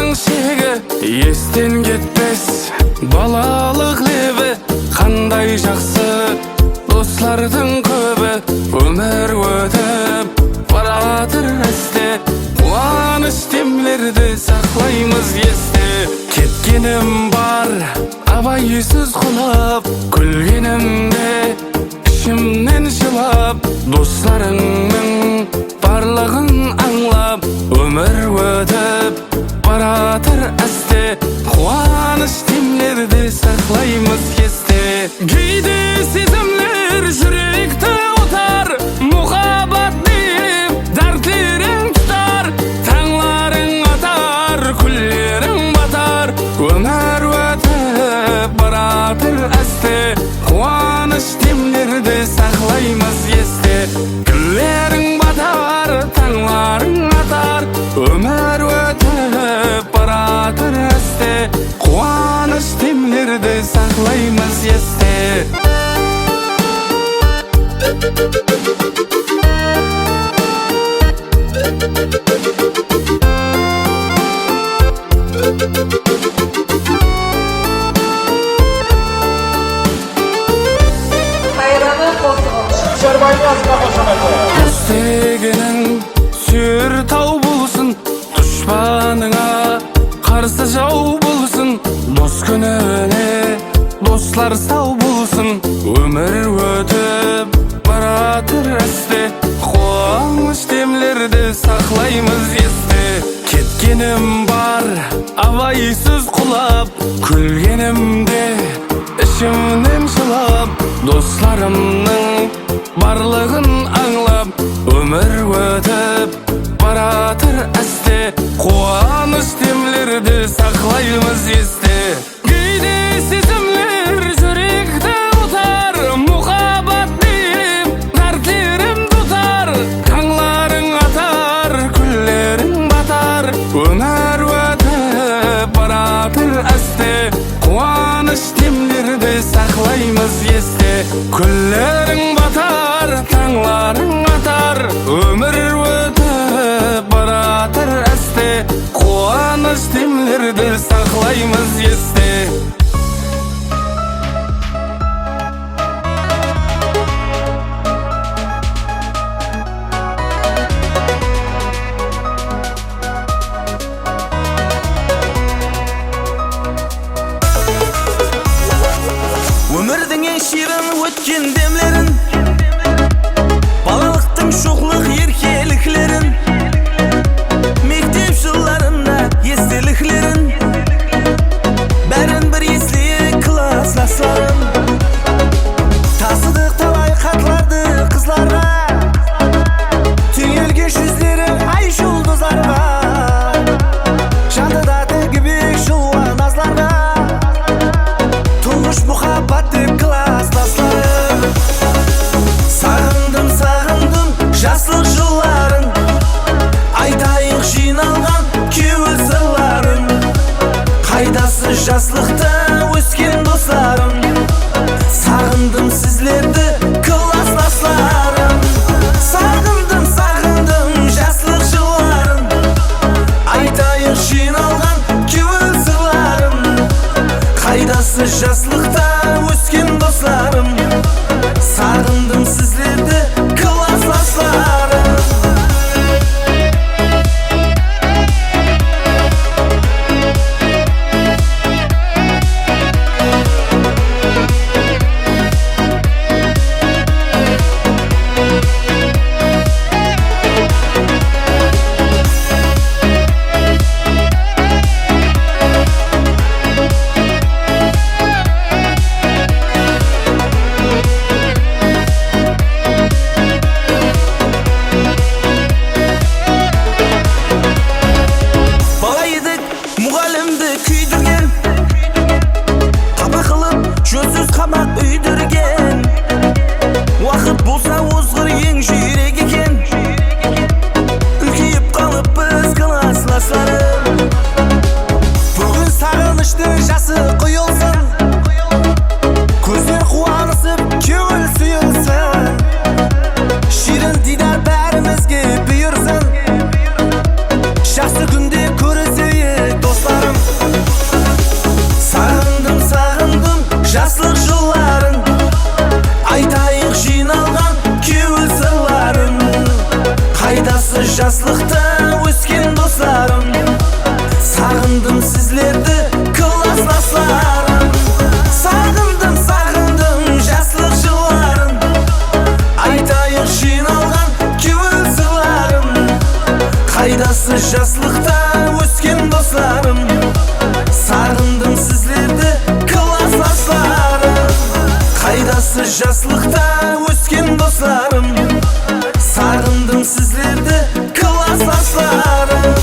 Yılların şegi esten ketmez, balalık lebi kanday jakсы, dostlardın köbü ömür ötüp baradır esте. Kuanış demlerdi saklayımız esте. Ketkenim var abayısız kulap, külgenimde işimden şılap, dostlarının barlığın anlap ömür ötüp baradır esте. Kuanış demlerdi saklayımız esте. Giydi sezimler yürekte otar, muhabbat deyip dertlerin tutar, tağların atar, küllerin batar, ömür ötüp baradır esте. Kuanış demlerdi saklayımız esте. Küllerin batar, tağların atar, ömür ötüp baradır esте. Kuanış demlerdi saklayımız esте. Dost degenin sür tau bulsun, düşmanına karşı jau bulsun. Dost gününe dostlar sağ bulsun, ömür ötüp baradır esте. Kuanış demlerdi saklayımız esте. Ketkenim var avaysız kulap, külgenimde işimden şılap, dostlarımның barlığın anlap ömür ötüp baradır esте. Kuanış demlerdi saklayımız esте. Giydi sezimler yürekte otar, muhabbat deyip dertlerim tutar, tağların atar, küllerin batar, ömür ötüp baradır esте. Kuanış demlerdi saklayımız esте. Küllerin batar, tağların atar, ömür ötüp baradır esте. Kuanış demlerdi saklayımız esте. Ömürдің ең ширин өткен демлерін, балалықтың шоқлық еркеліклерін, мектеп жылларында естеліклерін, бәрін бір есте классластарым. Тасыдық талай хатларды қызларға, түйелген жүздері ай жұлдыздарға, жадыда тегібек жуан азларға, тұңғыш мұхаббат деп классластарым. жаслықта өскен достарым, сағындым сізлерді класстастарым. Сағындым жаслық жылларын, айтайық жиналған кеуіл сырларым. Қайдасы жаслықта өскен достарым, сағындым сізлерді класстастарым. Қайдасы жаслықта өскен достарым, сағындым сізлерді класстастарым.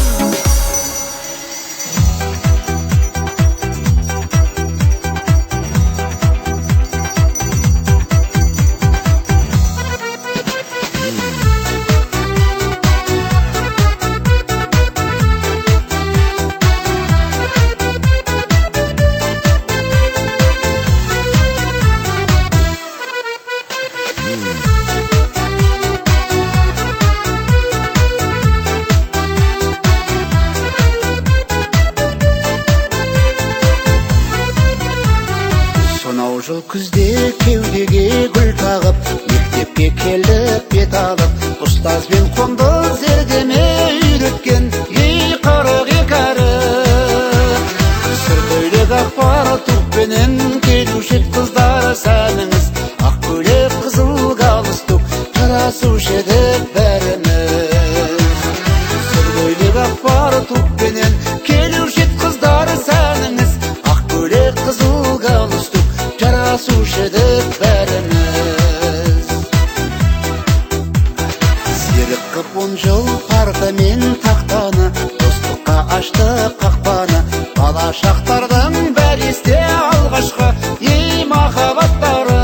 Сонау жыл күзде кеудеге гүл тағып, мектепке келдік бет алып, ұстазбен қонды зердеме үйреткен ей 42 әрі. Сыр көйлек ақпар тұқпенен келуші қыздар сәніңіз, ақ көйлек қызыл галстук жарасушы еді бәріміз. Сыр көйлек ақпар тұқпенен келуші қыздар сәніңіз, ақ көйлек қызыл галстук жарасушы еді бәріміз. Серік қып 10 жыл парта мен тақтаны, достыққа ашты қақпаны, бала шақтардың бәр есте алғашқы ей махаббаттары.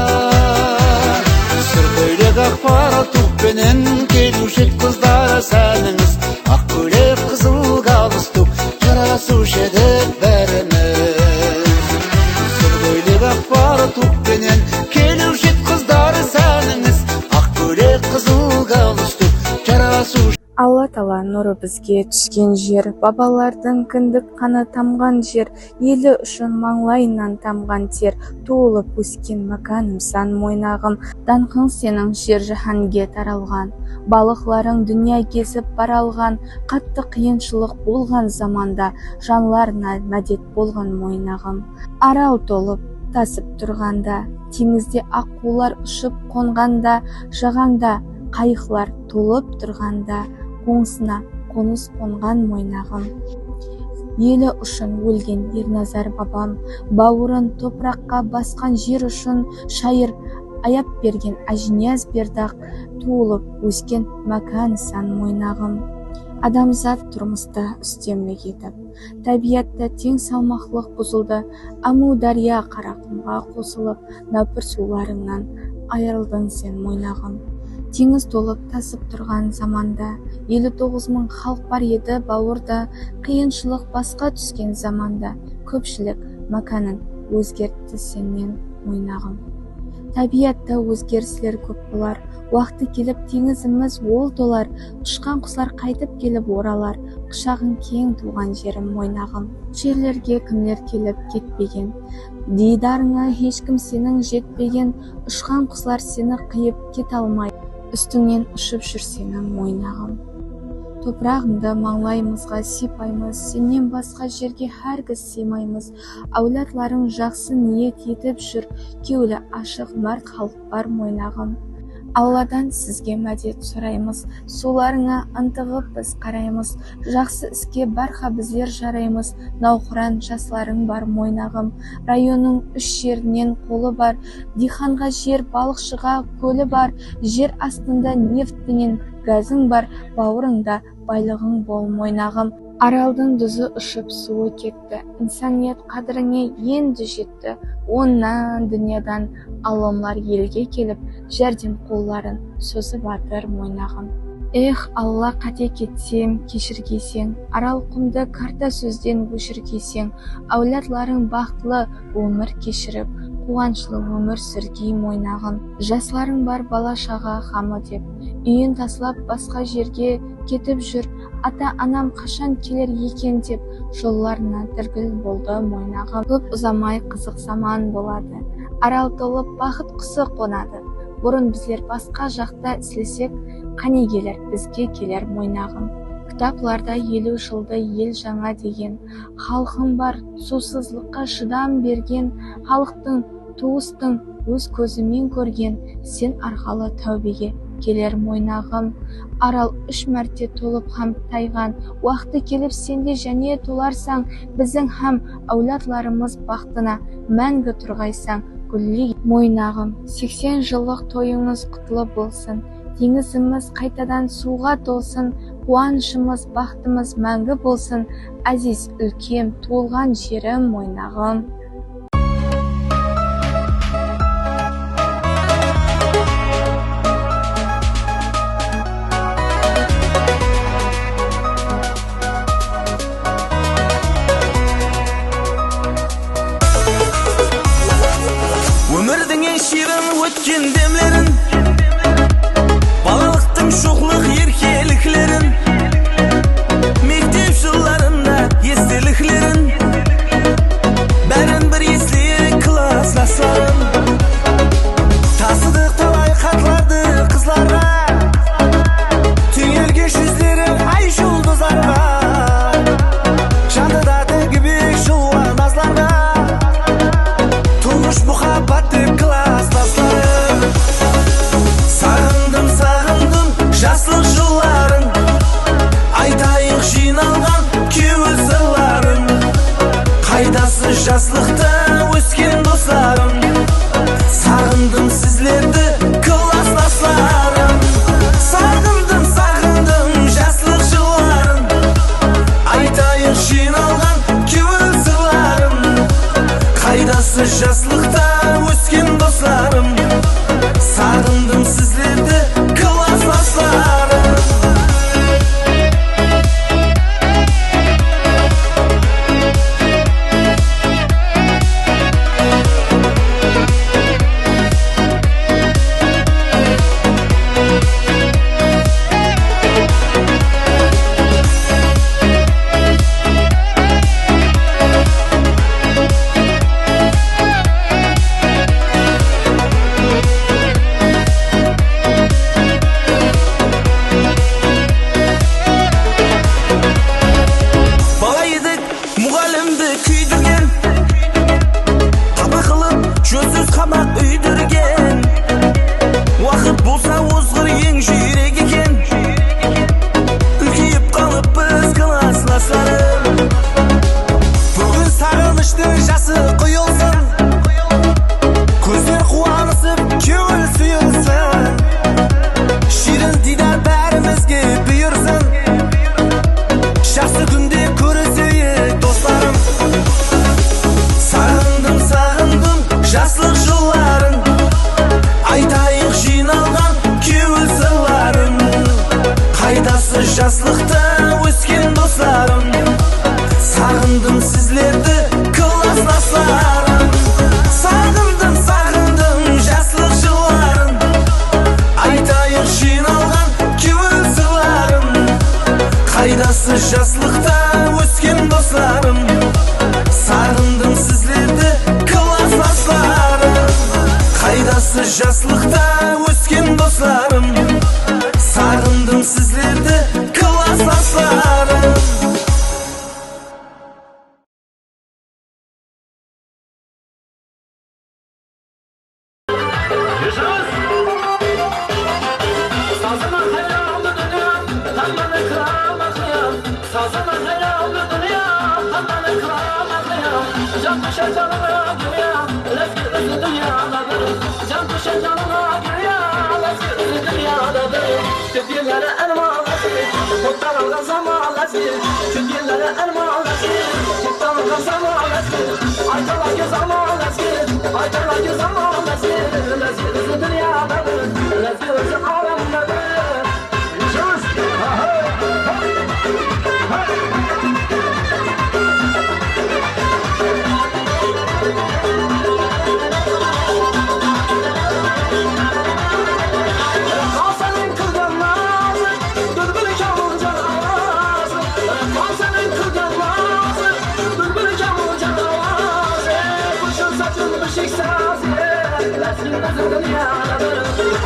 Сыр көйлек ақпар тұқпенен келуші қыздар сәніңіз, ақ көйлек қызыл галстук жарасушы еді бәріміз. Сыр көйлек ақпар тұқпенен келуші қыздар сәніңіз, ақ көйлек қызыл галстук жарасушы. Алла Тағала нұры бізге түскен жер, бабалардың кіндік қаны тамған жер, елі үшін маңлайынан тамған тер, туылып өскен мәканым сан мойнағым. Даңқың сенің жер жаһанге таралған, балықларың дүния кезіп баралған, қатты қиыншылық болған заманда, жанларына мәдет болған мойнағым. Арал толып тасып тұрғанда, теңізде аққулар ұшып қонғанда, жағаңда қайықлар толып тұрғанда, қоңсына қоныс қонған мойнағым. Елі үшін өлген Ерназар бабам, бауырын топыраққа басқан жер үшін шайыр аяп берген Ажинияз Бердақ, туылып өскен мәкән сан мойнағым. Адамзат тұрмыста үстемлік етіп, табиатта тең салмақлық бұзылды, Аму дария қарақұмға қосылып, нәпір суларыңнан айырылдың сен мойнағым. Теңіз толып тасып тұрған заманда, 59 мың халық бар еді бауырда, қиыншылық басқа түскен заманда, көпшілік мәкәнін өзгертті сенен мойнағым. Табиатта өзгерістер көп болар, уақыты келіп теңізіміз ол толар, ұшқан құслар қайтып келіп оралар, құшағың кең туған жерім мойнағым. Жерлерге кімлер келіп кетпеген, дидарыңа ешкім сенің жетпеген, ұшқан құслар сені қиып кет алмай, үстіңнен ұшып жүр сенің мойнағым. Топырағыңды маңлайымызға сипаймыз, сенен басқа жерге әргіз сыймаймыз. Әулатларың жақсы ниет етіп жүр, кеулі ашық мәрт халық бар мойнағым. Алладан сізге мәдет сұраймыз, соларыңа ынтығып біз қараймыз. Жақсы іске барха біздер жараймыз, науқыран жасларың бар мойнағым. Районның 3 жерінен қолы бар, диханға жер, балықшыға көлі бар, жер астында нефтінен газың бар, бауырыңда байлығың бол мойнағым. Аралдың дүзі ұшып суы кетті, инсаниет қадіріңе енді жетті, оннан дүниядан алымлар елге келіп, жәрдем қолларын сөзі батыр мойнағым. Эх, Алла, қате кетсем, кешіргесең, арал құмды карта сөзден өшіргесең, әулатларың бақытлы өмір кешіріп, қуаншылы өмір сүргей мойнағым. Жасларың бар бала-шаға қамы деп, үйін таслап басқа жерге кетіп жүр, ата-анам қашан келер екен деп, жолларына діргіл болды мойнағым. Көп ұзамай қызық заман болады, арал толып бақыт құсы қонады, Бұрын bizler басқа жақта ислесек, қане келер, бізге келер мойнағым. Кітапларда 50 жылды ел жаңа деген, халқым бар, сусызлыққа шыдам берген, халықтың, туыстың өз көзімен көрген, сен арқалы тәубеге келер мойнағым. Арал 3 мәрте толып һәм тайған, уақыты келіп сенде және толарсаң, біздің һәм әулатларымыз бақтына мәңгі тұрғайсаң, гүллей мойнағым. 80 жылық тойыңыз құтлы болсын, теңізіміз қайтадан суға толсын, қуанышымыз, бақытымыз мәңгі болсын, әзиз үлкем туылған жерім мойнағым. Өмірдің ең ширін өткен демлерін, балалықтың шоқлық еркеліклерін, мектеп жылдарында естеліклерін, бәрін бір естелік класстастарым. Тасыдық талай хаттарды қызларға, түйілге жүздері ай жұлдыздарға, жандыда тігібек жуан назларға, тұңғыш мұхаббатты класстастарым. Сағындым, сағындым жастық жылларын, айтайық жиналған кеуі сырларын. Қайдасы жастықта өскен достарым, сағындым сізлерді класстастарым. Сағындым, сағындым жастық жылларын, айтайық жиналған кеуі сырларын. Қайдасы жастықта өскен достарым, сағындым сізлерді класстастарым. Бала едік мұғалімді күйдірген, қапа қылып жөнсіз қамақ үйдірген. Уақыт болса озғыр ең жүйрек екен, үлкейіп қалып біз класстастарым. Бүгін сағынышты жасы құйылсын, көздер қуанысып көңіл сүйілсін, ширін дидар бәрімізге бұйырсын. Жақсы күнде көрісейік достарым. Сағындым, сағындым жастық жылларын, айтайық жиналған кеуі сырларын. Қайдасы жастықта өскен достарым, сағындым сізлерді класстастарым. Сағындым, сағындым жастық жылларын, айтайық жиналған кеуі сырларын. Қайдасы жастықта өскен достарым, сағындым сізлерді класстастарым. Қайдасы жастықта өскен достарым, сағындым сізлерді класстастарым. Let's do the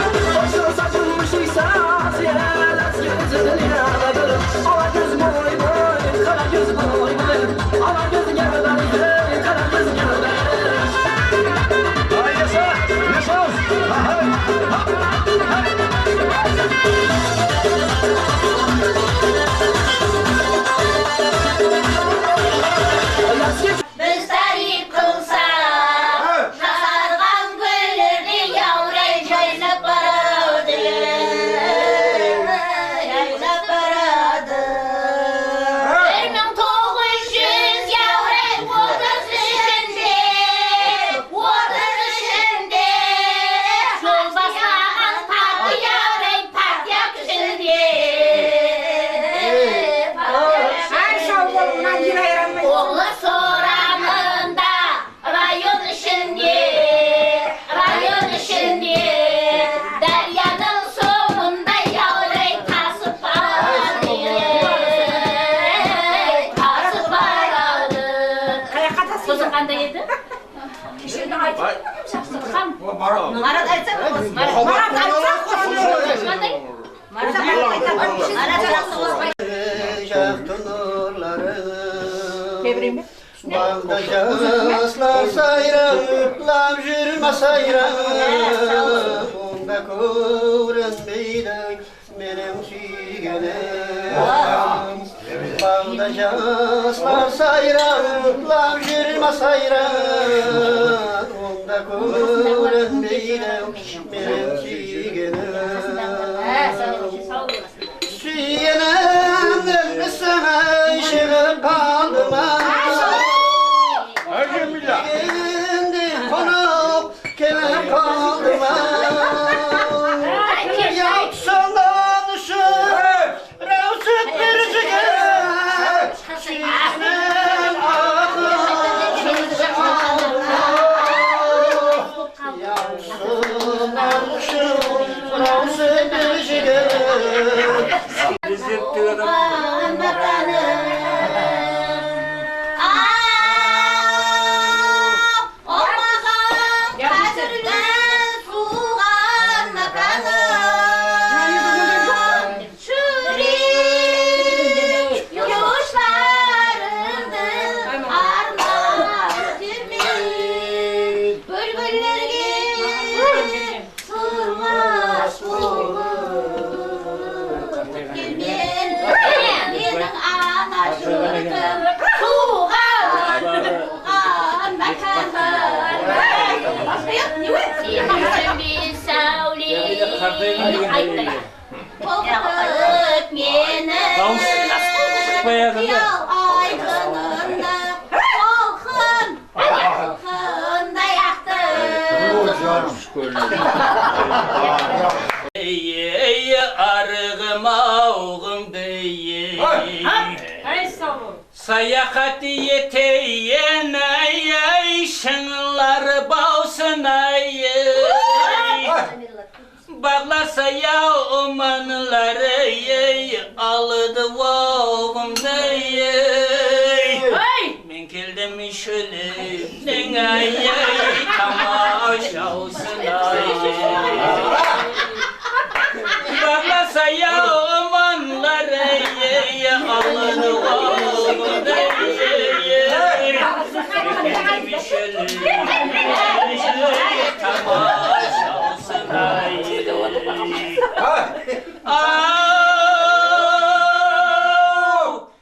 Марат айтса қос. Марат айтса қос. Марат айтса қос. Жақтың нұрлары Тебірейін бе? Bağda jaslar sayrayıplam жүрмә сайрап Онда көрінбейді менің сүйгенім Bağda jaslar sayrayıplam жүрмә сайрап Онда көрінбейді менің сүйгенім Suygenimden sana işiğim kaldım Kendi konup kemer kaldım Yapsandan ışık Ravsık bir çıkar Suygenim akışık kaldım Yapsandan ışık Ravsık bir çıkar Sayahat yeteyen ay şınlar bağsın ay Bağlasa ya umanları alıdı vağımda Men keldim şölün ay tamaşa olsun ay Bağlasa ya umanları alıdı vağımda Men şölün tamaşa olsun ay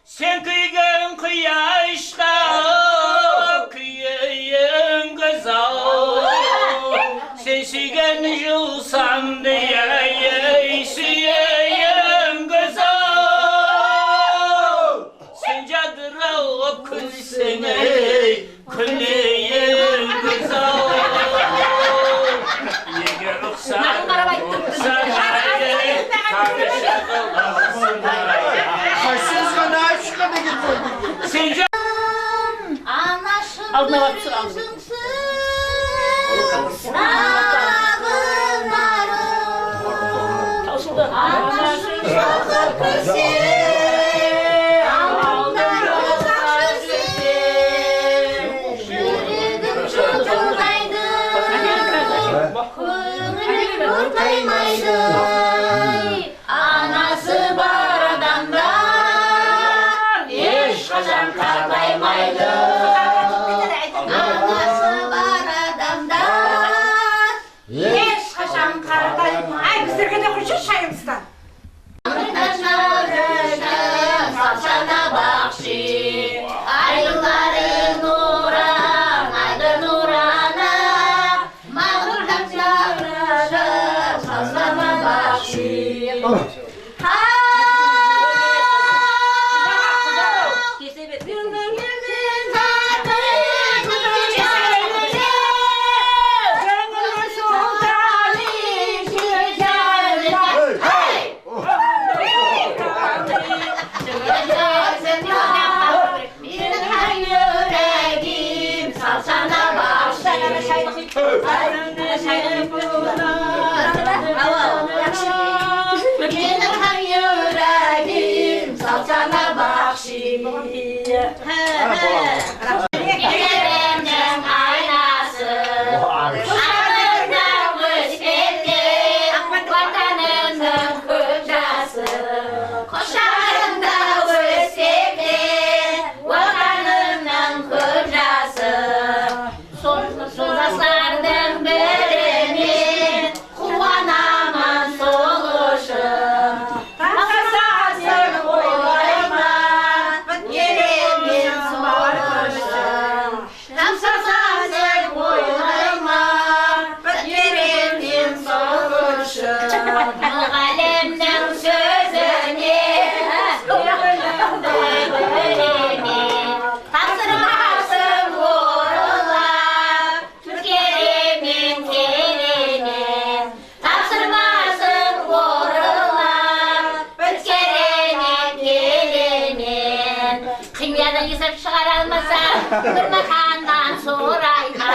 Sen kıygen kıyaşta kıyayın güzel Sen sügen yılsan diye süyayın güzel Sen cadıra o külsene külleyin güzel Yege ruhsan Aldına bak, aldına. Taşıdı. Anasın şakır kırsı. Yüreğim çılgınaydı. Kuyruğum kurtaymaydı. Anası var adamda. Hiç kazan katlaymaydı. Anası var adamda. Hiç kazan katlaymaydı. Ay bizlerge de kurşun şayımızdan. Salsana bakşı Ayrıların nuran Aydır nurana Mağdur taşlarına Salsana bakşı Salsana bakşı Yeremden aynası Ağırdan Kaydan yesip çıkar almasa, durmakandan sorayla.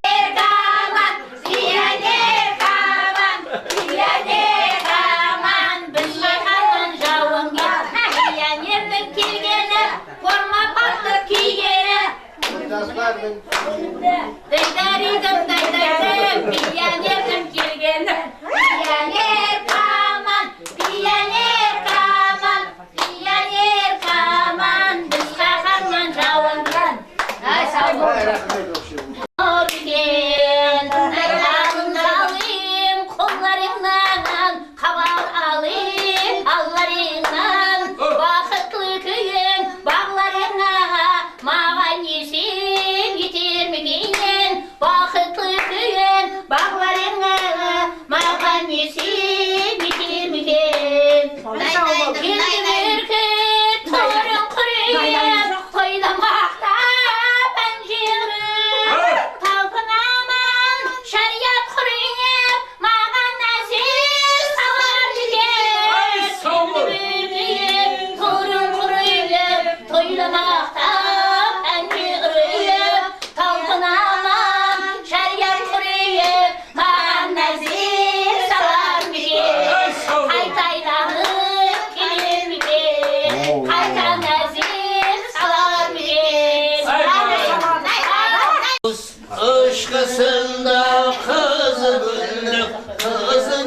Erkaman, ziyan erkaman, ziyan erkaman. Biz yayhanın javun gel, ziyan yerden kelgeni, forma baktı kiygeni. Daydarıydım, ziyan yerden kelgeni. Ziyan erkaman, ziyan erkaman, ziyan erkaman. Biz yayhanın javun gel. Ay sağ ol. Orgen, ayağını alayım, kollarından kaval alayım, allarından vakıtlı köyün bağlarına mağan yesin getirmeyin, vakıtlı köyün bağlarına mağan yesin getirmeyin. Girdim ürküt, torun kuruyum, toylamakta pencere. Talpınaman, şeriat kuruyup, mağan nasip salar diken. Girdim torun kuruyup, toylamakta pencere. Talpınaman, şeriat kuruyup, mağan nasip salar diken. Haytaylanıp gelir miken? Hayta nasip salar diken. Aşkısında kızı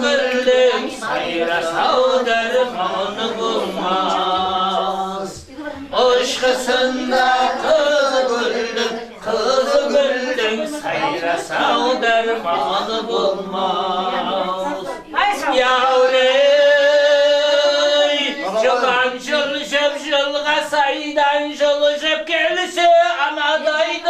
güldüm, sayra savdarmanı bulmaz. Aşkısında kızı güldüm, sayra savdarmanı bulmaz. Yavrey, çılan şılışıp şılga saydan şılışıp gelisi anadaydı.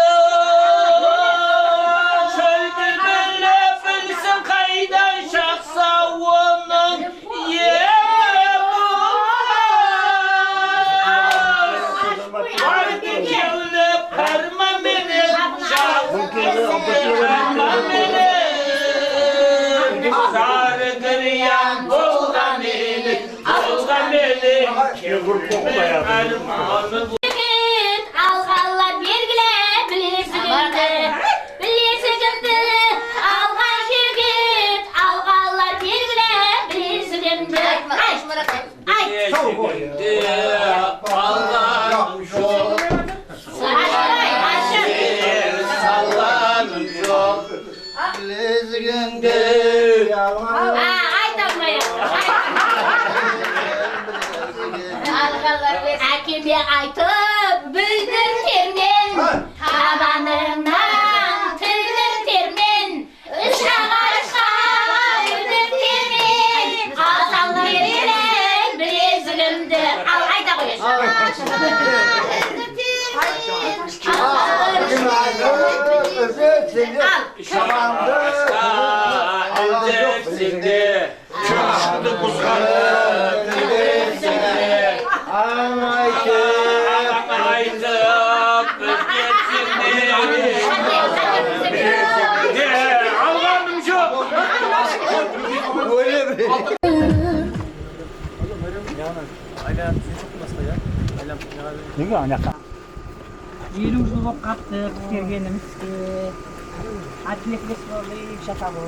Alğanlar bergile bilirsigindi, bilirsigindi. Alğan şirgit, alğanlar bergile bilirsigindi. Ay, Hakimye aytıp büldürtermen, tabanından tüldürtermen, üç ağaçqa üldürtermen, azal verirek bilezigimdi. Al ayta qo'yasan. Елу жыл болып қапты келгенімізге. Тілектес болып жатамыз.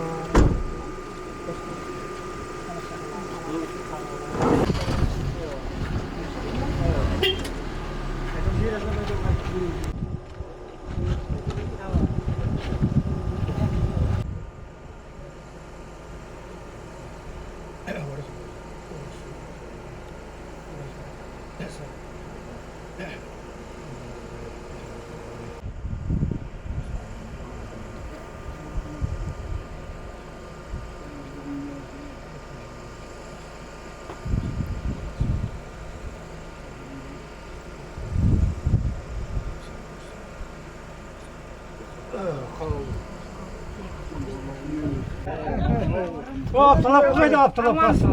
Abdullah koydu, Abdullah kalsın.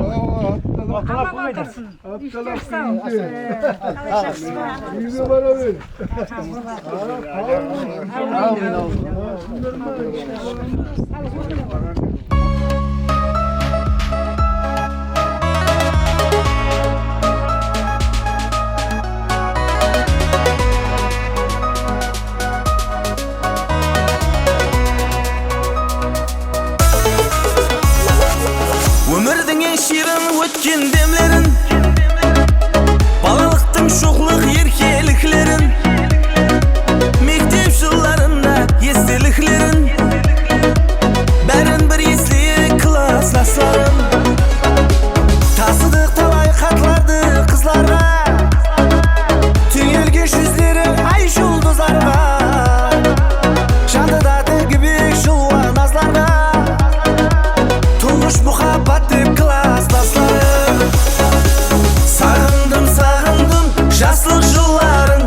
Abdullah koydu. İşte sağ ol. Yüzü bana ver. şirin ötken demlerin, balalıktın şokluk erkeliklerin, mektep yıllarında estiliklerin, bärin bir esli klaslaslarım. Tasıdık talay katlardı kızlara, tüyülgeç yüzlerin ay yulduzlarga, şandıda gibi şulva nazlarga, tulmuş muhabbat dep klaslaslarım. Sağındım sağındım jaslık yılların,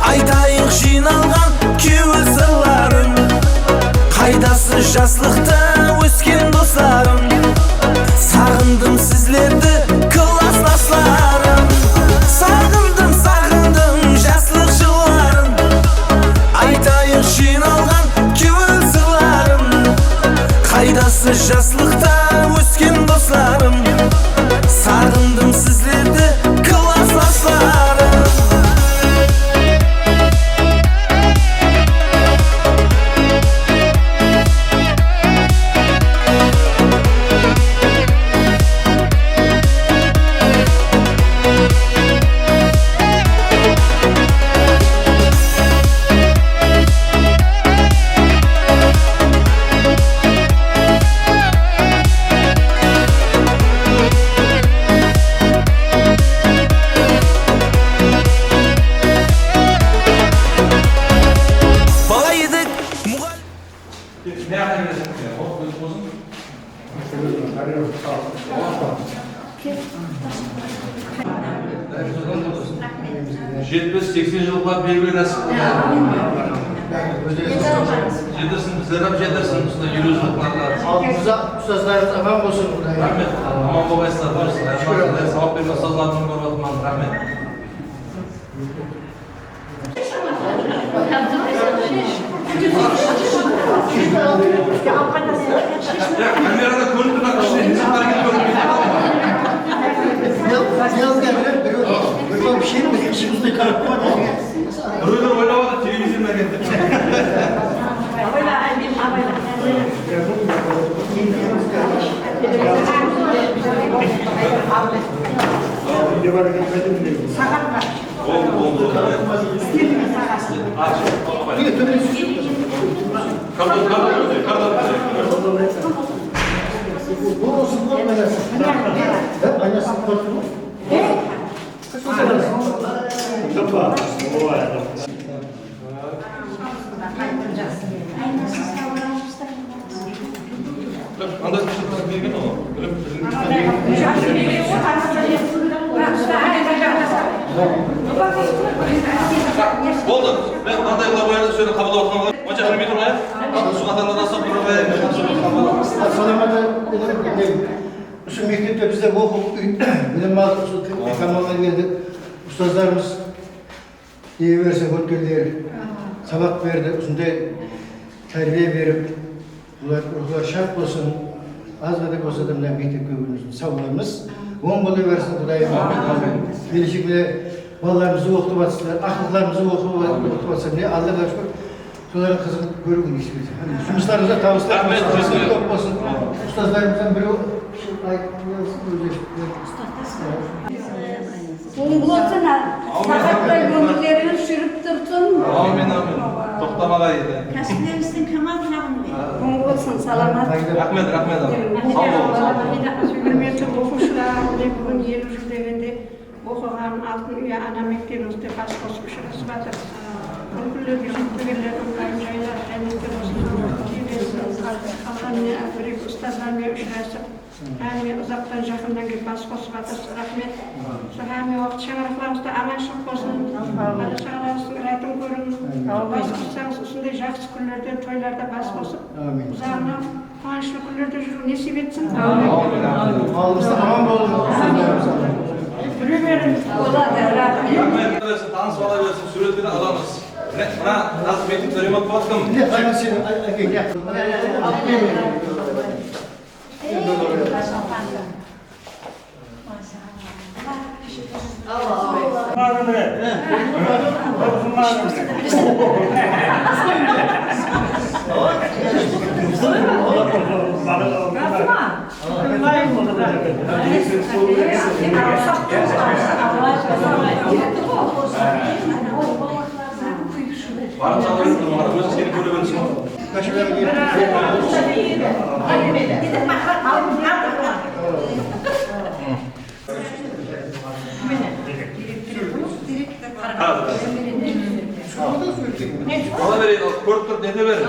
aytayık jinalgan küül sırların, kaydası jaslıkta ösken dostlarım. Sağındım sizlerdi klaslaslarım. Sağındım sağındım jaslık yılların, aytayık jinalgan küül sırlarım, kaydası jaslıkta ösken dostlarım. Sağındım sizlerdi klaslaslarım. Balaydık Жетпіс, 80 жылға белгілі рәсім. Жетірсін, біздер жетірсін, ұсында 100 жылқыларға. Алдымызда ұстаздарымыз аман болсын. Рахмет, аман болғайсыздар, дұрыс. Сауап берген ұстазлардың көріп отырмын, рахмет. Камерада көрінді бақ ішіне, инсандар келіп көрінді. Біреулер ойлап отыр, телевизордан келді. Anda bergen o. Oldu. Ben андай қылабайда сөйлеп қабылдап отқанға. Онша білмей тұрмай. Сұхаттан да сап тұрмай. Саламаты осы мектепте бізде оқып білім алып командаға келдік. Ұстаздарымыз ие берсе өткендер сабақ берді, осындай тәрбие беріп, олар шарт болсын, аз ғана болса да мына мектепке өзіміздің сауларымыз оң бола берсін, Құдайым. Келешекте балаларымызды оқытып жатсыздар, ақылдарымызды оқытып жатса, міне Аллаға шүкір, солардың қызығын көруге несіп еді. Жұмыстарыңызда табыстар көп болсын. Ұстаздарымыздан біреу болсын, сағаттай өмірлеріңіз жүріп тұрсын. Амин, амин. Тоқтамаға еді. Кәсіптеріңіздің кемал жағын оң болсын, саламат. Рахмет, рахмет. Сау болыңыз. Құрметті оқушылар, бүгін 50 жыл дегенде оқыған алтын үй ана мектебімізде бас қосып шығасып жатыр. Күлкілерге жүктігерлердің жайлар жәнеттер болсын, қалған бір-екі ұстаздармен ұшырасып, әңгіме ұзақтан жақындан келіп бас қосып жатырсыз. Рахмет. Әңгіме уақыт шаңырақларыңызда аманшылық болсын. Шаңырағыңыздың рәтін көрін. Бас қоссаңыз, осындай жақсы күндерде, тойларда бас қосып, ұзағына қуанышты күндерде жүру несіп етсін. Алдымызда аман болыңыз. Біле беріңіз. Болады, рахмет. Таныс бала берсін, суретпен аламыз. Мына қазір мектепте ремонт болып жатқым. Не, қайма сені, әкеге. Bana vereyim, korktur dede verin.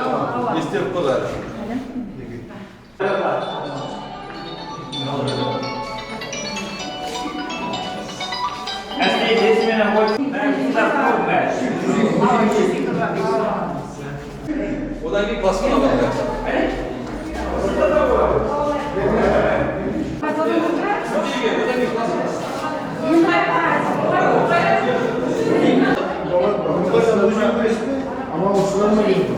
İsteyip bu kadar. Odan bir basına bak. Ama uçlarına geldim.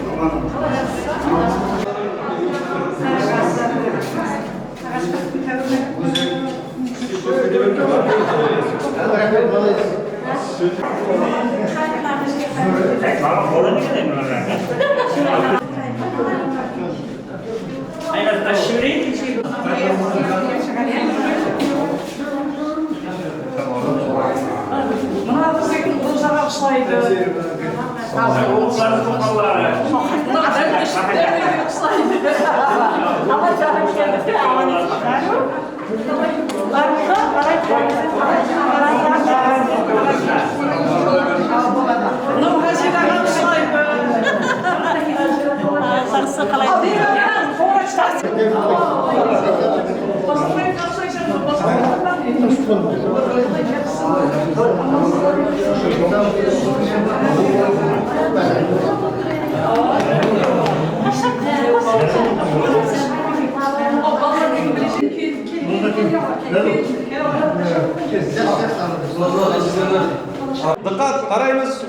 Dikkat, karayınız.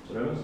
Süremiz.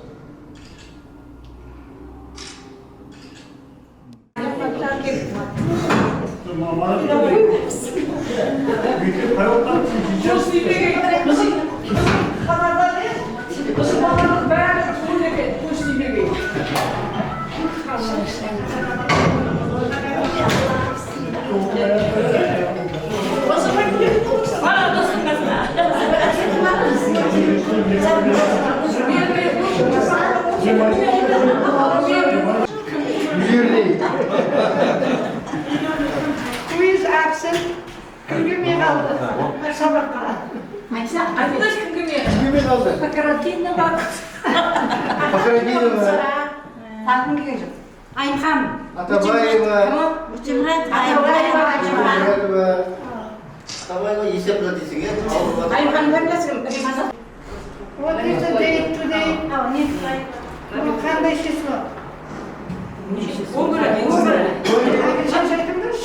Who is absent? Güngüm kaldı. Sabahta. Arkadaş kıngımıyor. Kimin kaldı? Karantina bak. Bakıragiydi mi? Takım gelecek. Ayhan. Atabayeva. Cumhuriyet Atabayeva. Atabayeva есептеді дейсің иә? Ayhan ben nasıl? What is the date today? Қандай число? Geçen saytımdır.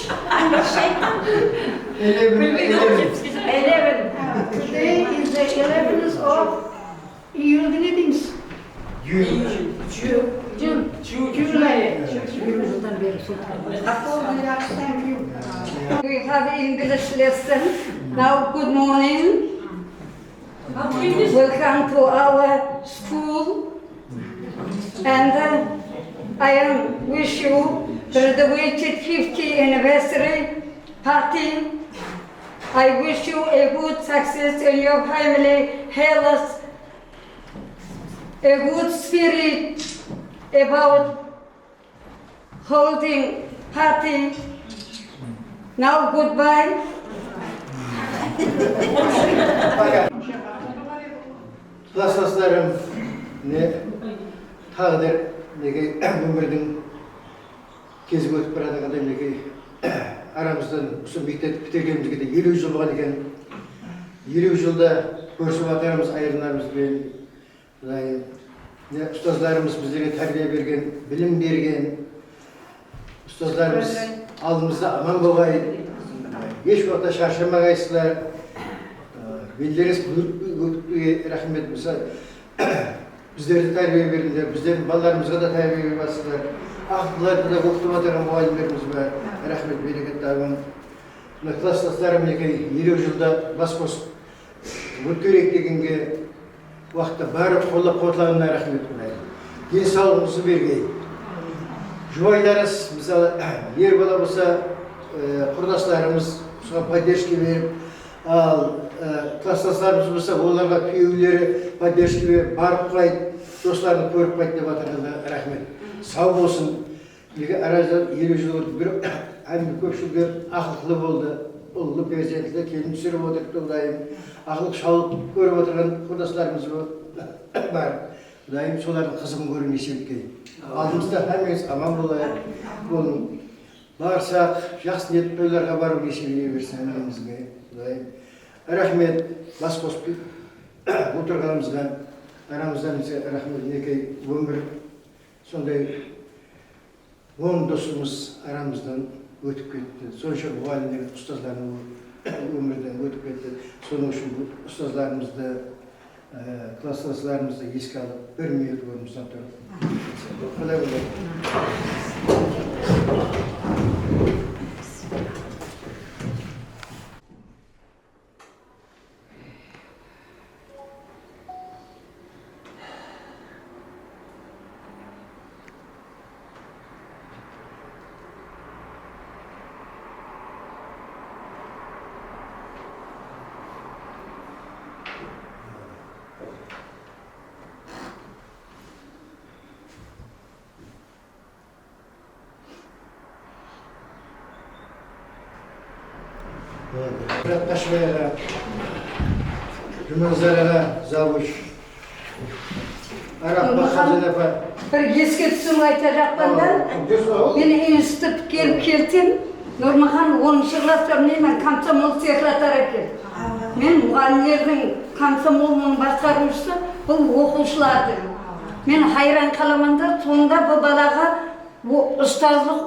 Today is the 11th of Eylül dediniz. July. Thank you. We have English lesson. Now, good morning. Welcome to our school. And I wish you graduated 50th anniversary party. I wish you a good success in your family, health, a good spirit about holding party. Now goodbye. Класстастарым, не тағдыр, неге өмірдің кезіп өтіп баратқанда неге арамыздан осы мектеп бітіргенімізге де 50 жыл болған екен. 50 жылда көрісіп жатарымыз айырыларымызбен. Ұстаздарымыз біздерге тәрбие берген, білім берген. Ұстаздарымыз алдымызда аман болғай. Еш уақытта шаршамағайсыздар. Белдеріңіз көптіге рахмет болса, біздерді тәрбие бердіңдер, біздердің балаларымызға да тәрбие бербасыздар. Ақтыларды да оқытып отырған мұғалімдеріміз бар. Рахмет, берекет табын. Класстастарым 50 жылда бас қосып өткерек дегенге уақытта барып қолдап қуатлағанына рахмет қылайын. Денсаулығыңызды бергей. Жұбайларыңыз, мысалы, ер бала болса, құрдастарымыз соған поддержка беріп, ал класстастарымыз болса, оларға күйеулері поддержка беріп, барып қылайды, достарын көріп қайды деп атырғанда рахмет. Сау болсын. Аразда 50 жыл өтіп бір әмір көпшілігі ақылқылы болды. Ұлы перзенті келін түсіріп отырып ұдайым. Ақылық шаулық көріп отырған құрдастарымыз бар. Ұдайым солардың қызығын көріп есепткен. Алдымызда әмеңіз аман болайық. Болың. Барсақ, жақсы ниет тойларға барып есебіне берсін әмеңізге. Ұдайым. Рахмет, бас қосып отырғанымызға. Арамыздан рахмет, некей өмір сондай 10 досымыз арамыздан өтіп кетті. Сонша мұғалімдер, ұстаздардың өмірден өтіп кетті. Соның үшін ұстаздарымызды, класстастарымызды еске алып, бір минут орнымыздан тұрып. Қалай болады? Қашбайға, Жұманзараға, Завуш, Арап Бақазынапа. Bir еске түсім айта жақпандар. Мен институт келтім. Нұрмахан 10-шы класста мен комсомол секретары екен. Мен мұғалімдердің комсомолының басқарушысы бұл оқушыларды. Мен хайран қаламанда сонда бұл балаға ұстаздық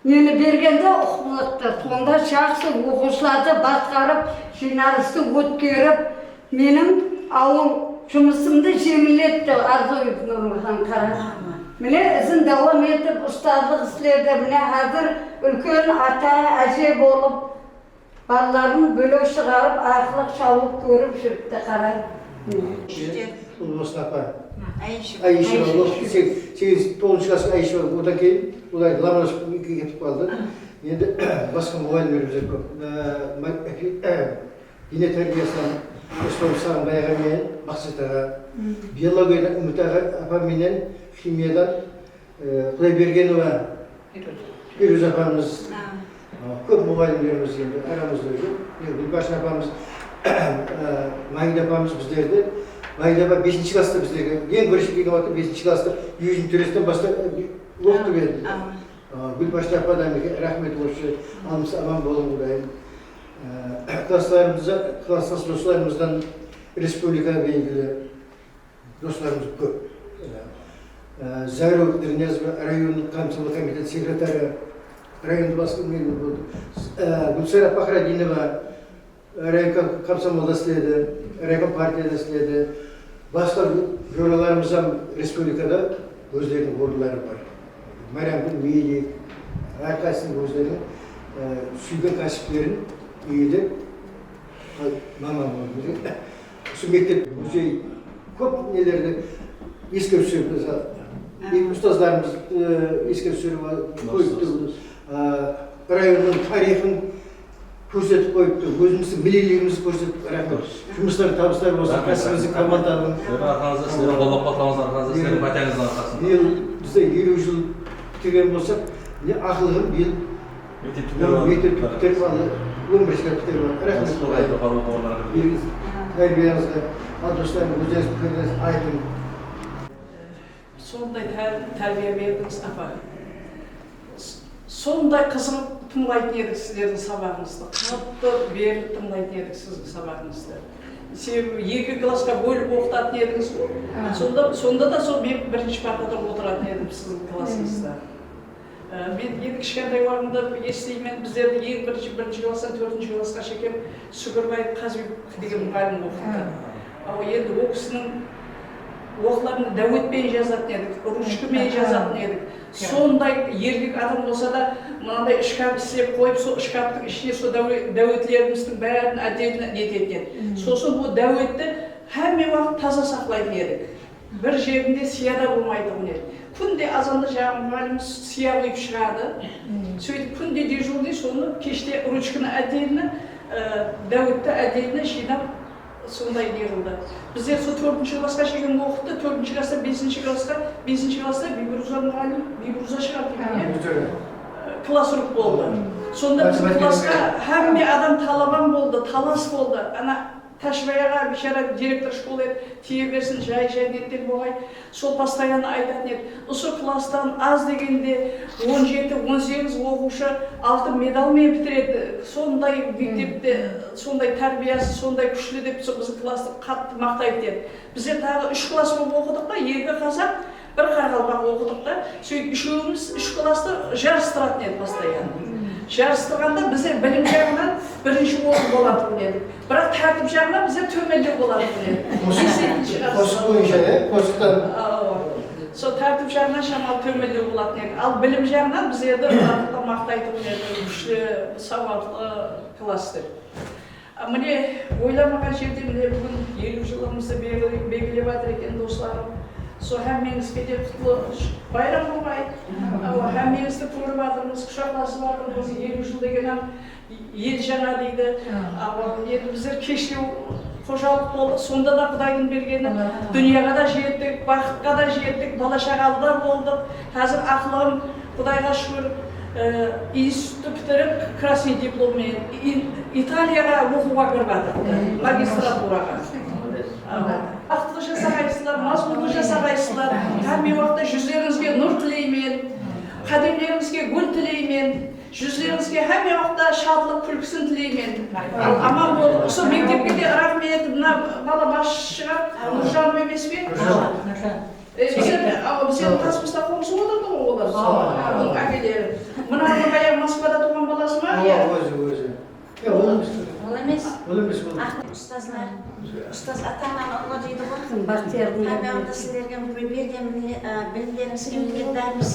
мені бергенде ұқылықты. Сонда жақсы оқушыларды басқарып, жиналысты өткеріп, менің ауыл жұмысымды жеңілетті Арзойып Нұрмахан қара. Міне ізін давам етіп, ұстаздық істерді, міне қазір үлкен ата, әже болып, балаларын бөлек шығарып, ақылық шаулық көріп жүріпті қара. Мұстапа. Айша, 8-9 класс Айша, одан кейін, олар ламанышып кетіп қалды. Енді басқа мұғалімдеріміз көп. Дене тәрбиесінен Осман Сағынбайға мен, Мақсатаға, биологиядан Үміт апаменен, химиядан Құдайбергенова, Фирuz апамыз, көп мұғалімдеріміз енді арамызда жүр. Гүлбашын апамыз, Майда апамыз біздерді. Майда апа 5-ші класста біздерге, ең бірінші келген уақытта 5-ші класста үйізін түрестен бастап оқытып еді. Гүлбашын ападан рахмет осы, алымыз аман болың Құдайым. Класстас достарымыздан республика белгілі достарымыз көп. Зайров Дернязова районның комсомол комитет секретары, районды басқарма болды. Гүлсара Пахрадинова район комсомолда істеді, район партияда істеді. Басқа жораларымыздан республикада өздерінің орындары бар. Мариамгүл медик, әрқайсының өздерінің сүйген кәсіптерін иелеп маман болды. Осы мектеп музей көп нелерді еске түсіріп, ұстаздарымыз еске түсіріп қойыпты, районның тарихын көрсетіп қойыпты, өзіміздің білелігімізді көрсетіп рахмет. Жұмыстар табыстар болса, кәсібіміздің командалығын. Арқаңызда, сіздердің қолдап қуатламыз арқаңызда, сіздердің пәтеңіздің арқасында. Биыл бізде 50 жыл бітірген болсақ, ақылығым биыл мектеп бітіріп алды, 15-ге бітіріп алды. Рахмет. Тәрбиеңізге, ал достарым, өздеріңіз пікіріңіз айтың. Сондай тәрбие бердіңіз, апа. Сондай қызым тыңдайтын едік сіздердің сабағыңызды. Қатты беріп тыңдайтын едік сіздің сабағыңызды. Себебі 2 классқа бөліп оқытатын едіңіз ғой. Сонда да сол мен бірінші партада отыратын едім сіздің классыңызда. Мен енді кішкентай уақытымда естимін, біздерді ең бірінші класстан 4-ші классқа шекем Сүгірбай Қазбек деген мұғалім оқытты. Енді ол кісінің оқуларını дәуетпен жазатын едік, ручкамен жазатын едік. Сондай ерлік адам болса да, мынандай шкаф істеп қойып, сол шкафтың ішіне сол дәуетлеріміздің бәрін отдельно нететін. Сосын бұл дәуетті әмме уақыт таза сақлайтын едік. Бір жерінде сияда болмайтын еді. Күнде азанда жаңағы мұғалім сия құйып шығады. Сөйтіп күнде дежурный соны кеште ручканы отдельно, дәуітті отдельно жинап сондай не қылды. Біздер сол 4-ші классқа шейін оқытты, 4-ші класста 5-ші классқа, 5-ші класста Бибируза мұғалім, Бибируза шығарды. Класс рук болды. Сонда біздің классқа әмме адам талабан болды, талас болды. Ана Ташбаяға бишара директор школы еді, тие берсін жай неттен болғай. Сол постоянно айтатын еді. Осы класстан аз дегенде 17-18 оқушы 6 медалмен бітіреді. Сондай мектепте, сондай тәрбиясы, сондай күшлі деп біздің класты қатты мақтайды деді. Бізде тағы 3 класс болып оқыдық та, 2 қазақ, 1 қарақалпақ оқыдық та. Сөйтіп үшеуміз 3 класты жарыстыратын еді постоянно. Жарыстырғанда біздер білім жағынан бірінші орын болатын едік. Бірақ тәртіп жағынан біздер төмендеу болатын едік. Қосық бойынша, қосықтан. Сол тәртіп жағынан шамалы төмендеу болатын едік. Ал білім жағынан біздерді артықта мақтайтын едік. Күшті, сауатты класс деп. Міне ойламаған жерде міне бүгін 50 жылымызды белгілеп жатыр екен достарым. Сол әммеңізге де құтлы байрам болғай. Әммеңізді көріп жатырмыз, құшақтасып жатырмыз. 50 жыл деген ел жаңа дейді. Енді біздер кештеу қожалық болды. Сонда да Құдайдың бергені дүнияға да жеттік, бақытқа да жеттік, бала-шағалдар болдық. Қазір ақылым Құдайға шүкір институтты бітіріп, красный дипломмен Италияға оқуға кіріп жатыр, магистратураға. Бақытлы жасағайсыздар, мазмұнды жасағайсыздар. Әмме уақытта жүздеріңізге нұр тілеймен, қадемдеріңізге гүл тілеймен, жүздеріңізге әмме уақытта шаттық күлкісін тілеймен. Аман бол. Осы мектепке де рахмет, мына бала басшыға Нұржаным емес пе? Біздер қасымызда қоңсы отырды ғой олар. Оның әкелері. Мына баяғы Москвада туған баласы ма? Өзі. Ол емес. Ұстазлар, ұстаз ата-ананы ұлы дейді ғой. Әмеуді сіздерге берген білімдеріңіз мемлекеттеріміз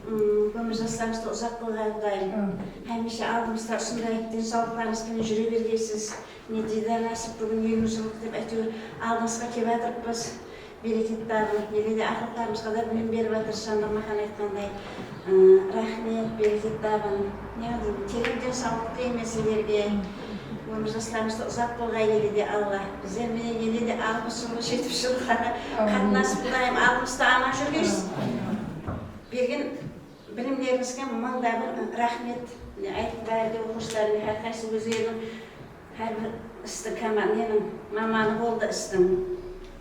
өмір жастарыңызды ұзақ қылғайдайым. Әмеше алдымызда ұсындай денсаулықтарыңызбен жүре бергейсіз. Не дейді нәсіп бүгін 50 жылдық деп әйтеуір алдымызға келіп жатырмыз. Берекеттарым, еледе ақылдарымызға да білім беріп жатыр, Шандырмахан айтқандай. Рахмет, берекеттарым. Терең денсаулық деймін сіздерге. Өмір жастарымызды ұзақ болғай еледе Алла. Біздер менен еледе 60 жыл, 70 жылға қатынасып Құдайым алдымызда аман жүргейсіз. Берген білімдеріңізге мыңда бір рахмет. Айтып бәрде оқушыларының әрқайсы өздерінің әрбір істі ненің маманы болды істің.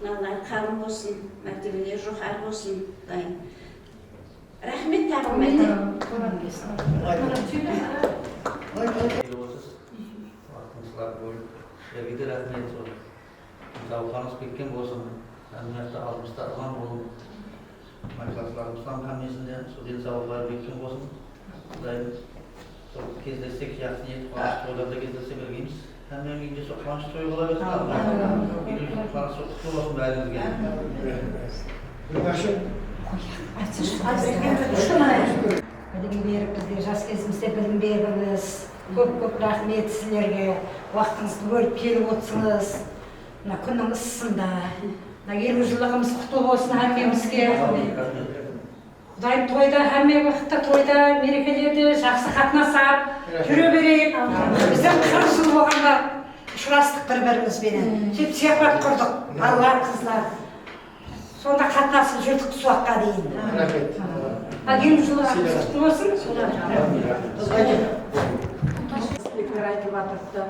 Алла қалың болсын, мәртебелер жоғары болсын. Рахмет тағым айтайын. Sevgili rahmet olsun. Zavuklarınız bitken olsun. Hemiyette almışta alan olun. Maklaslarımızdan hemiyesinde sudin zavukları bitken olsun. Daim kezdestek yaxsıniyet, qanış toylarda kezdestek bilgimiz. Hemen ince qanış toy olabilsin. İlüzün qanış toy olsun bәліңізге. Білім беріп, бізде жас кезімізде білім беріңіз. Көп рахмет сіздерге. Уақытыңызды бөліп келіп отырсыңыз. Мына күннің ысысында. 50 жылдығымыз құтты болсын әммемізге. Құдайым тойда, әмме уақытта тойда, мерекелерде жақсы қатынасап, жүре берейік. Бізден 40 жыл болғанда ұшырастық бір-бірімізбенен. Сөйтіп сияпат құрдық, балалар, қызлар. Сонда қатынасып жүрдік суаққа дейін. Рахмет. 50 жылдығымыз құтты болсын. Айтып жатырды.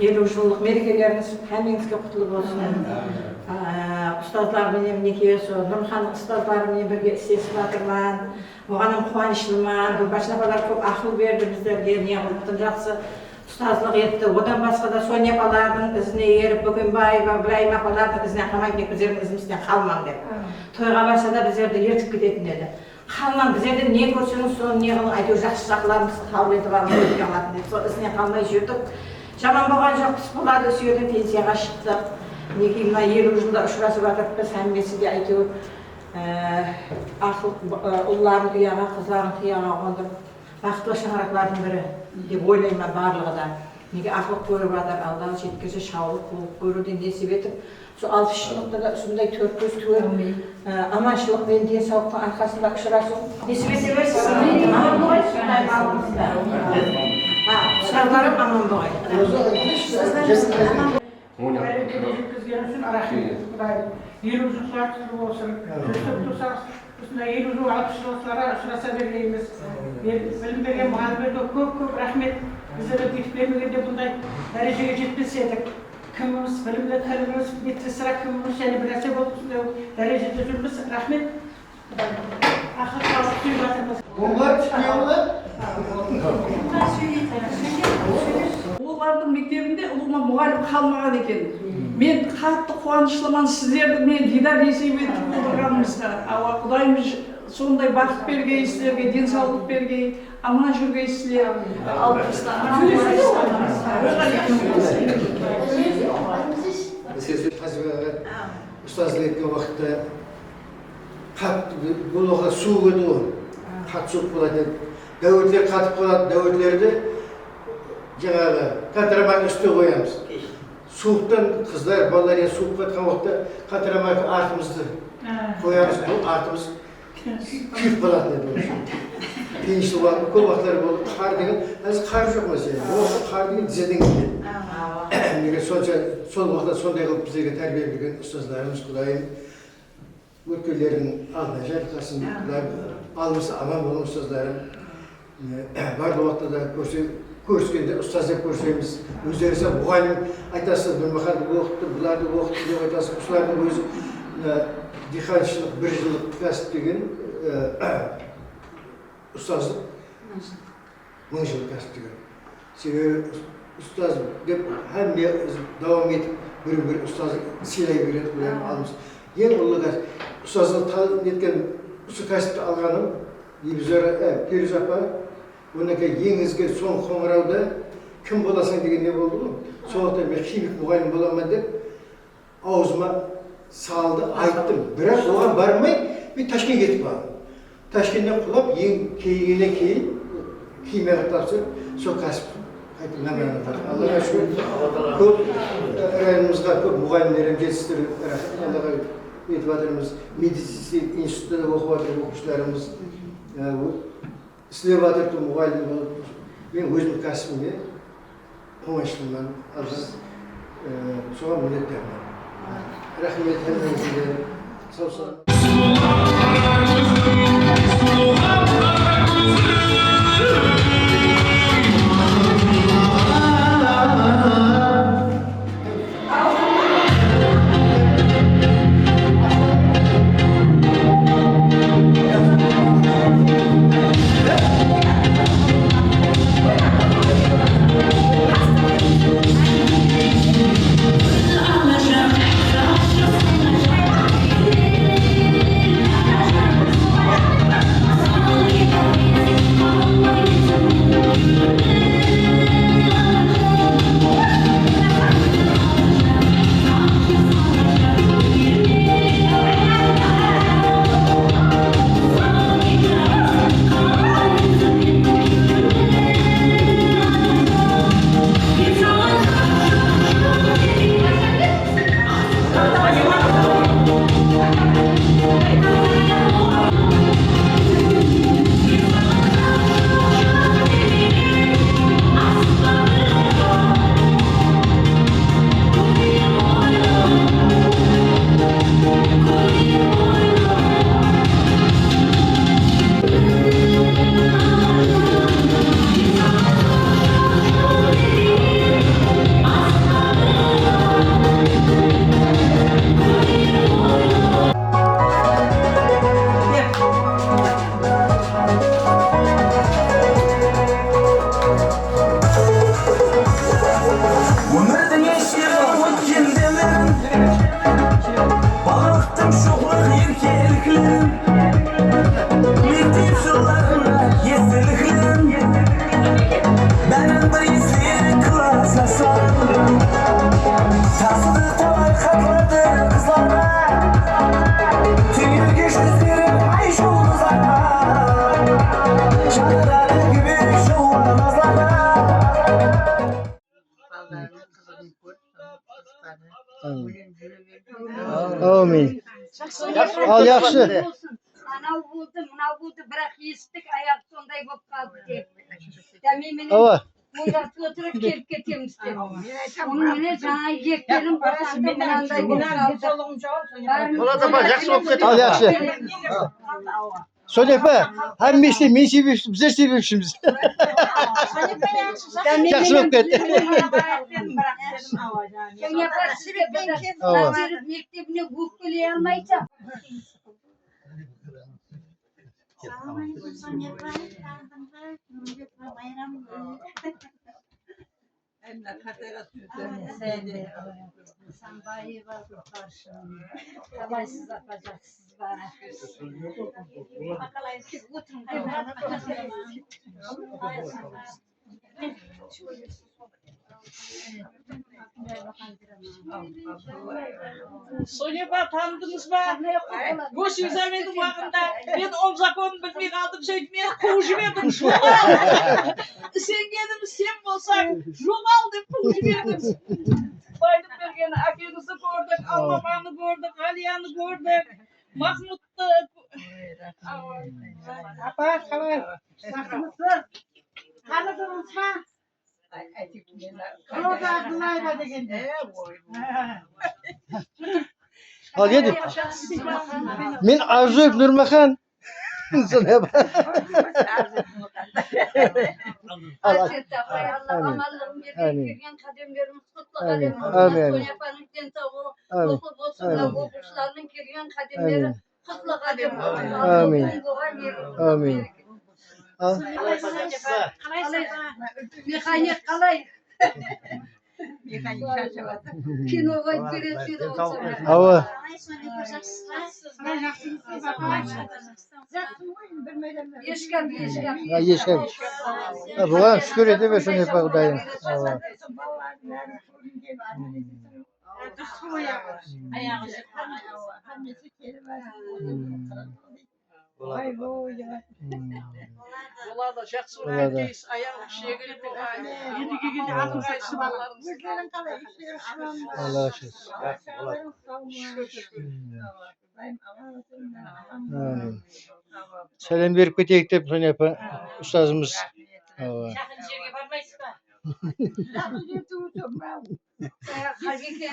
50 жылдық мерекелеріңіз әмеңізге құтылы болсын. Ұстазлармен мінекей сол Нұрханның ұстазларымен бірге істесіп жатырмын. Оғаным қуаныштымын. Гүлбашын апалар көп ақыл берді біздерге, неғылыптың жақсы ұстазлық етті. Одан басқа да Соня апалардың ізіне еріп, Бөгенбаева, Ибраим апалардың ізіне қалмайды, біздердің ізімізден қалмаң деп. Тойға барса да біздерді ертіп кететін еді. Қалмаң, біздерден не көрсеңіз, соны неғылың әйтеуір жақсы жақыларымыз қабыл етіп алып өткен алатын деп. Сол ізіне қалмай жүрдік. Жаман болған жоқпыз, болады, осы жерден пенсияға шықтық. Неге мына 50 жылда ұшырасып жатырмыз, әңгімесі де әйтеуір ұлларын ұяға, қызларын қияға қондырып, бақытлы шаңырақтардың бірі деп ойлаймын барлығы да. Неге ақылық көріп жатыр, алдағы жеткізі шаулық болып көруден несіп етіп, Şu 60'lıkta da şunday 400 tüver. Amaçlık ve densallıkla arkasında uçurasın. Hizmet edersin. Aman boğay, şunday malımızda. Sırlarım aman boğay. Böyle gelecek gelsin, rahmet. Yıl uzunlar kutlu olsun. Üstü tutarsak, üstüne yıl uzun 60'lıklara sırasa vereyimiz. Bilim bergen muhalefete çok rahmet. Bize de gitmemeye bunday dereceye jetmeseydik. Kimimiz, bilimle talibimiz, yetiştirak kimimiz, yani bir nasip olsun, derecede durmuş, rahmet. Ahır sağlık duyulatımız. Bunlar çıkıyorlar. Олардың мектебінде ұлыма мұғалім қалмаған екен. Мен қатты қуаныштымын сіздерді мен дидар есебін етіп отырғанымызға. Құдайым сондай бақыт бергей сіздерге, денсаулық бергей, аман жүргей сіздер. Ұстазлық еткен уақытта бұл уақытта су өтті ғой. Қатты суық болады. Дәуірлер қатып қалады, дәуірлерді жаңағы қатыраманың үстіне қоямыз. Суықтан қыздар, балалар суық қатқан уақытта қатыраманың артымызды қоямыз. Бұл артымыз күйіп қалатын еді. Қиыншылық уақыт, көп уақыттар болды. Қар деген, әзір қар жоқ мәселе. Қар деген тізеден келген. Неге сонша, сол уақытта сондай қылып біздерге тәрбие берген ұстаздарымыз, Құдайым өткендердің алдына жарылқасын, алымыз аман болған ұстаздарым. Барлық уақытта да көріскенде ұстаз деп көрсеміз, өздеріңізде мұғалім айтасыз, Нұрмаханды оқытты, бұларды оқытты деп айтасыз. Осылардың өзі диқаншылық, бір жылдық кәсіп деген ұстаздық, 1000 жылдық кәсіп деген. Себебі ұстаз деп әмме давам етіп, бір ұстаздық сыйлай береді, бұлардың алымыз. Ең ұлы кәсіп, ұстаздық неткен осы кәсіпті алғаным, Періз апа, онан кейін ең ізгі соң қоңырауда кім боласың деген не болды ғой. Сондықтан мен химик мұғалім боламын деп аузыма салды, айттым. Бірақ оған бармай, мен Ташкентке кетіп бардым. Ташкенттен құлап, ең кейіннен кейін химияға тапсырып, сол кәсіп қайтып нәміріне тартып. Аллаға шүкір, көп районымызға көп мұғалімдерін жетістіріп, Аллаға етіп жатырмыз. Медицинский институтта оқып жатыр оқушыларымыз. істеп жатыр мұғалім болып, мен өзім кәсібіме оңайшылығымнан соған міндеттемін. Рахмет, әміріңізге сау саламат. Al yaxşı. Anau buldu, mınau buldu, bırak yestik, ayak sonday bop kaldı deyip. Demeyimini Ava. bundan oturup gelip ketemiz deyip. Onun bile sana yeklerim basandı, mınanday bop kaldı. Ola da bak, yaxşı bop ketdi. Al yaxşı. Sonepa, hem işte men sebepsiz, bizler sebepsiz. Yaxşı bop ketdi. Sen yaparsın ya kadar. Açırıp mektebine hukuk bile almayacağım. Sen bayi var karşımda. Kalaysız yapacaksınız bana. Bakalım ki oturun. Sonya bak tanıdınız mı? Bu Süzeme'nin vakında ben o zakonu bilmeyi kaldım söylemeye koşuverdim. Sen gelin sen bolsan Rumal deyip koşuverdim. Baydım bergeni akınızı gördük, Almamanı gördük, Aliyan'ı gördük, Mahmut'u. Apa kalay? Saçınızı tanıdınız mı? O da aklına degende. Al yedi. Men Arzu Nurmakan. Sonepa. Al al. Allah'ım Amin. yürüyen kademlerimiz kutlu Amin. kademlerimiz. Amin. Sonya'nın tentağı Amin. okup olsunlar, okuşlarının yürüyen kademleri Amin. kutlu kademlerimiz. Amin. Amin. Al. Mekanik kalay. Kinoga birisi olsa. Ava. Yeşkem. Ha yeşil. Ha bulan şükür edeme Sonepa Kudayım. Ava. Ola da жақсы Ola da. әкейіз аяғы шегіліп едіге келді атын қайсы балаларыңыз. Allah şükür. Amin. Selam verip keteyik dep Sonepa ustazımız. Ava. Жақын жерге бармайсыз ба? Halbuki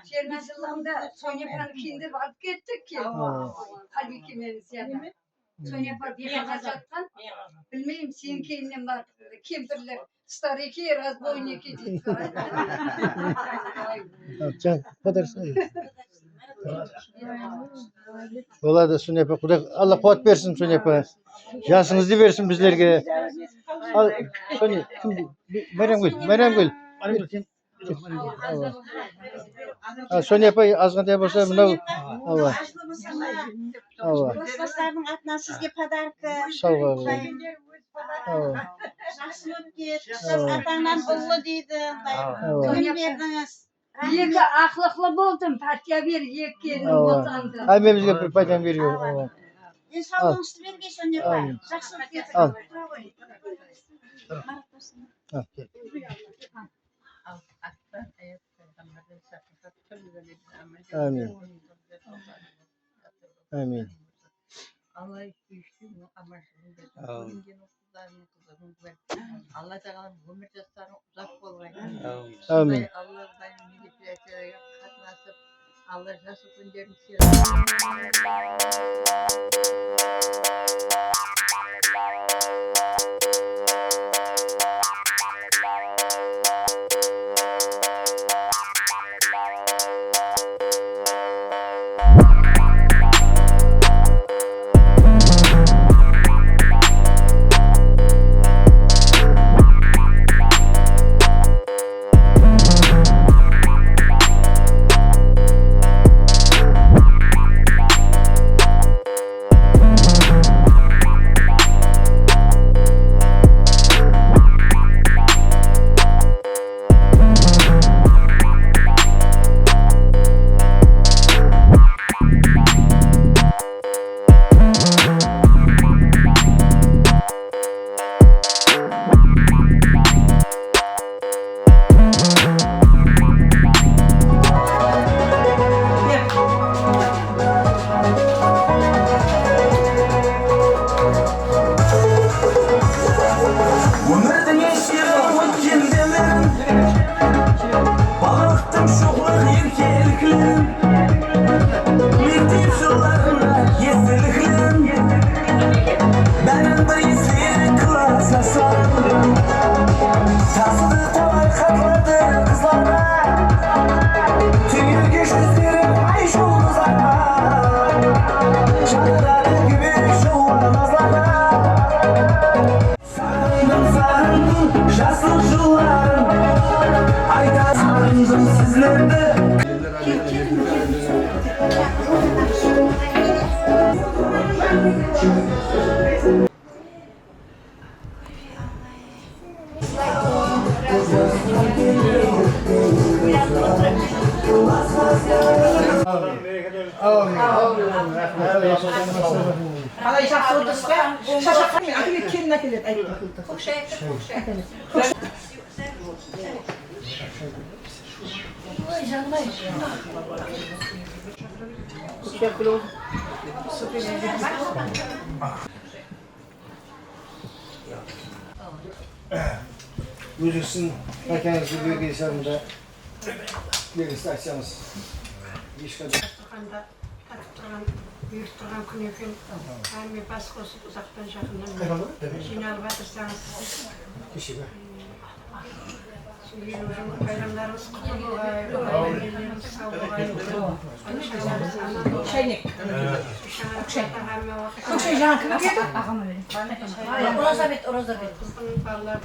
Şermez yıllarında Sonya'nın kindir alıp gittik ki. Halbuki menisiyada. Sonya'da bir kazaktan bilmeyim senin kendin var. Kempirler stariki разбойники deyip. Can kadar sayı. Ola da Sonepa Kuday Allah kuvvet versin Sonepa. Yaşınızı versin bizlerge. Al Sonya şimdi Meryem Gül. Ha Sonepa azgınday bolsa mınau. Ava. Ava. Dostlarının atынан sizге подарка. Sağ ol. Ava. Жақсы болып кет. Атаңнан ұлы дейді. Ava. Көңіл бердіңіз. Екі ақлықлы болдым. Партия bir екі келін Ava. отанды. Aymemizge bir paydan veriyor. Ava. денсаулығыңызды берге Сонеpa. Amin. Жақсы болып кет. Al. Al. Gel. Amin. Amin. Allah işini amaçlığında Allah Teala ömür yaslarını uzak bolğayın. Amin. Allah daim katnasıp Allah nasıl günlerini Қалай жақсы отырсыз ба? Шашаққа мен әкеледі, келін әкеледі. Өзіңіздің мәкәніңізді берген шағында тілегіңізді айтсаңыз. Ешқандай. Қанда татып тұрған, үйіріп тұрған күн екен. Әңгіме бас қосып ұзақтан жақыннан жиналып жатырсаңыз. Кеше бе? Bayramlarımız kutlu olay, ailelerimiz sağ olay. Шайнек. Көкшай жаңа кім келді? Ағама берейін. Kızın ballarının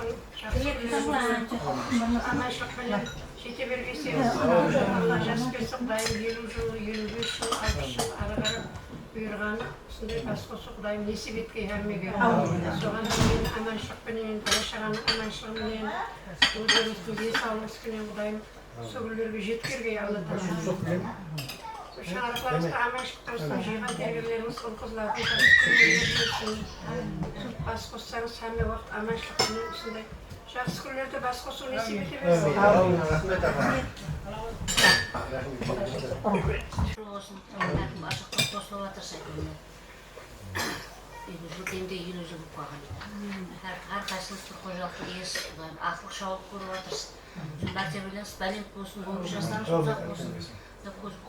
anlaşılıklarıyla жете бергенсеңіз, Allah жас берсін, Құдайым 50 жыл, 55 жыл, 60 жыл ары қарап бұйырғаны, осындай бас қосу Құдайым несіп еткей әрмеге. Соған мен аманшылықпенен, бала-шағаның аманшылығыменен, өздеріңіздің денсаулығыңызбенен Құдайым сол күндерге жеткергей Алла Тағала. Шаңырақларымызды аманшылықтарыңызды жиған дәрігерлеріміз, ұл-қызлардың күндерін бас қоссаңыз, әме уақыт аманшылықпенен осындай жақсы күндерді бас қосу несіп ете берсін. Рахмет аға. Olsun, herkim açıkta tosla batırsa günler. 50 yıl demde 50 yıl koygan. Her kaysınız bir kocalıklı iyisi, akıllı şavuk koyup batırsın. Mertebeleniz benim olsun, 13 yaşlarınız uzak olsun.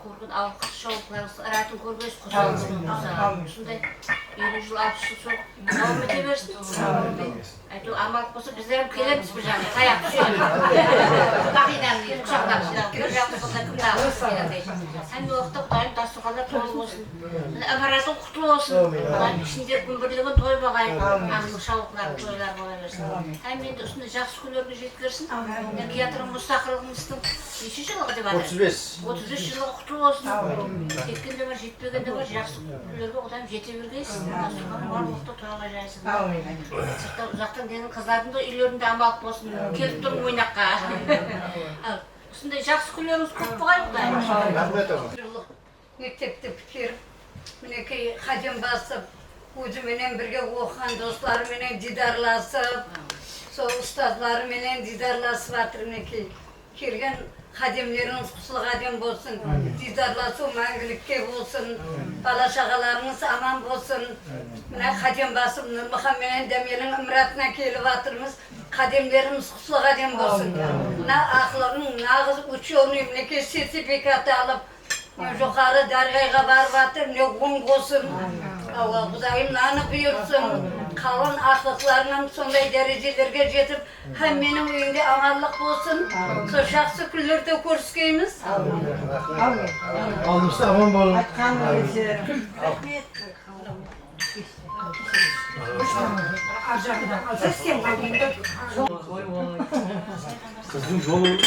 Korkun avuklı şavuklarınız, aratın korbeysiz, kusağınız olsun. Şunday 50 yıl 60 yıl çok devam edebilirsin. Aytu amal olsa bizlerim kelemiz bir canı, kayak düşüyor. Bakıdan değil, uçaklar bir şey. Kıracak olsa kim daha olsun deyip. Hem de vakti Kudayım dastıqalar toy olsun. Amaratın kutlu olsun. İçinde gün birliğin toy bakayım. Ağzı şavuklar, toylar koyarırsın. Hem de üstünde жақсы күндерге жеткерсін. Киятырың мұстақылығымыздың неше жылғы деп атыр? 35 жылғы құтты болсын. Кеткенде бар, жетпегенде бар, жақсы күндерге Құдайым жете бергейсін. Dastıqаның бар уақытта тойға жайсың. Сырттан ұзақтан келген қыздардың да үйлерінде амалық болсын. Келіп тұрың ойнаққа. Осындай жақсы күндеріңіз көп болғай Құдайым. Мектепті бітіріп, мінекей қадам басып, өзіменен бірге оқыған достарыменен дидарласып, сол ұстазларыменен дидарласып жатыр мінекей. Келген қадемлеріңіз құсылы қадем болсын, дидарласу мәңгілікке болсын, бала-шағаларыңыз аман болсын. Мына қадем басып, Нұрмұхамменен Дәмелің ымыратына келіп жатырмыз, қадемлеріміз құсылы қадем болсын. Мына ақылының нағыз ученый мінекей сертификаты алып, жоғары дәрғайға барып жатыр, не оң болсын. Құдайым наны бұйырсын, қалын ақылықларынан сондай дәрежелерге жетіп, һәм менің үйімде аманлық болсын. Сол жақсы күндерде көріскейміз. Алдымызда аман болын. Айтқан өзі. Рахмет. Kızın yolu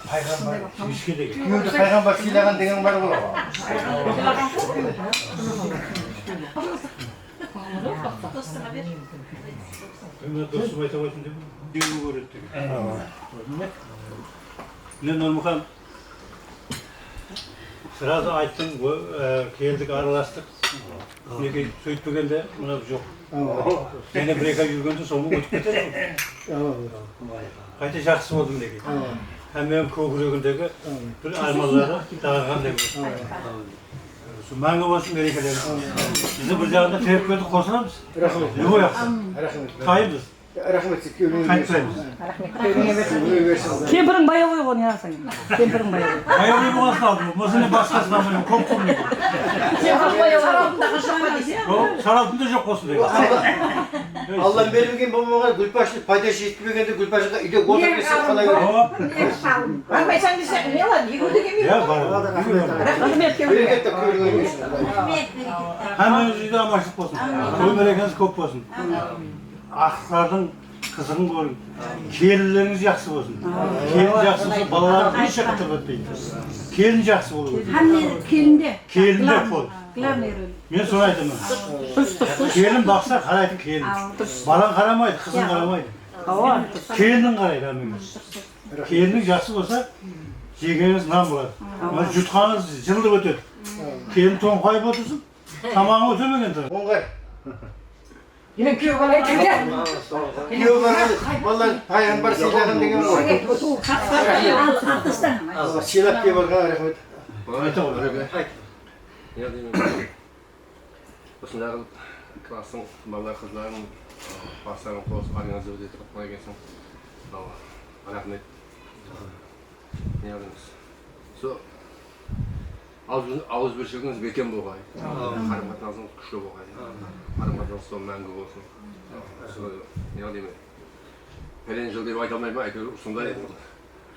paygamber ilişki değil. Yolda paygamber silahan деген бар ғой. Мен досым айтып айтын деп деу көреді. Мен Нұрмұхан сразу айттым, келдік араластық. Неге сөйтпегенде мына жоқ. Және бір-екі ай жүргенде соңы өтіп кетеді. Қайта жақсы болдым деген. Һәм мен көкірегіндегі бір армандары дағарғандай болды. Мәңгі болсын мерекелеріңіз. Бізді бір жағында терпелді қосыламыз. Любой ақсын. Қайымыз. Рахмет. Қайтпаймыз. Кемпірің баяу ғой не алсаң. Кемпірің баяу. Баяу болғасын алдым. Осыны басқасына міне көп құрмет. Саралтында жоқ болсын деген. Аллам берілген болмаған Гүлпашты пайдасы жетпегенде Гүлпашыға үйде отырып кетсе қалай көреді? Бармайсаң десе, не алады? Егуді келмейді. Иә, бар. Рахмет Берекет деп көрген Һәм өз үйде аманшылық болсын. Той мерекеңіз көп болсын. Ақылдардың қызығын көрің. Келінлеріңіз жақсы болсын. Келін жақсы болса, балаларыңыз еш қатыр өтпейді. Келін жақсы болу керек. Келінде бол. Мен соны айтамын. Келін бақса қарайтын келін. Балаң қарамайды, қызың қарамайды. Келіннің қарайды әмеңіз. Келінің жақсы болса, жегеніңіз нан болады. Жұтқаныңыз жылдып өтеді. Келін тоңқайып отырсын, Tamamı ötürmegen tabii. Ongar. Yine köy olay köy. Kiyo var. Vallahi hayran var sizlerden degen var. Silap diye bakar rahmet. Ne diyeyim? Osmanlı klasın ballar kızların basarın kos arınızı ödeyip tutmaya gelsin. Rahmet. Ne yapıyorsunuz? So, ağız birçiliğiniz beken boğay. Karımatınızın güçlü boğay. Karımatınız son мәңгі olsun. Ne diyeyim? Pelen жыл деп айта алмаймын, әйтеуір сондай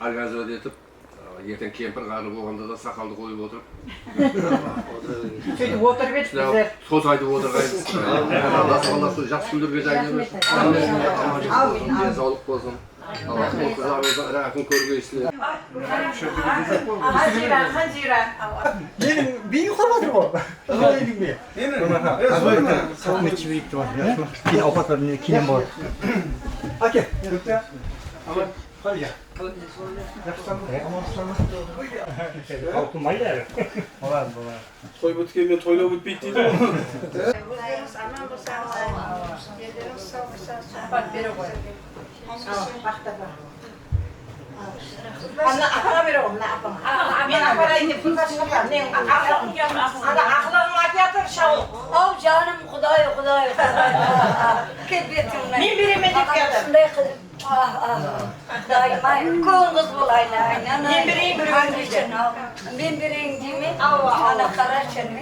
организовать етіп, ертең кемпір қарны болғанда да сақалды қойып отырып. Сөйтіп отырып еді біздер. Сөз айтып отырғайбыз. Алла жақсы күндерге жайламыз. Денсаулық болсын. Allah kızlarımızdan rakın körgüysüler. Ханжира. Benim bir yukarıdır o. Öyle gibi. Sametçi büyüktü var. Yine avukatların kinem var. Ake. Ama hadi ya. Kalkınmayı da evet. Olan. Toy bitkenden toyla bitmeydi değil mi? Özleriniz aman olsanız, yerleriniz sağ olsanız. Bak beri koy. Bak da bak. Ana akara ver oğlum, ne yapalım? Ben akarayı da bu kaçına var. Ne ana aklını atıyatır şahı. Oh canım Huday. Kebetimle. Ben bilemedik geldim. Daima konguz bulayla aynen. Ben bireyim Ben bireyim değil mi? Ana karaçın mı?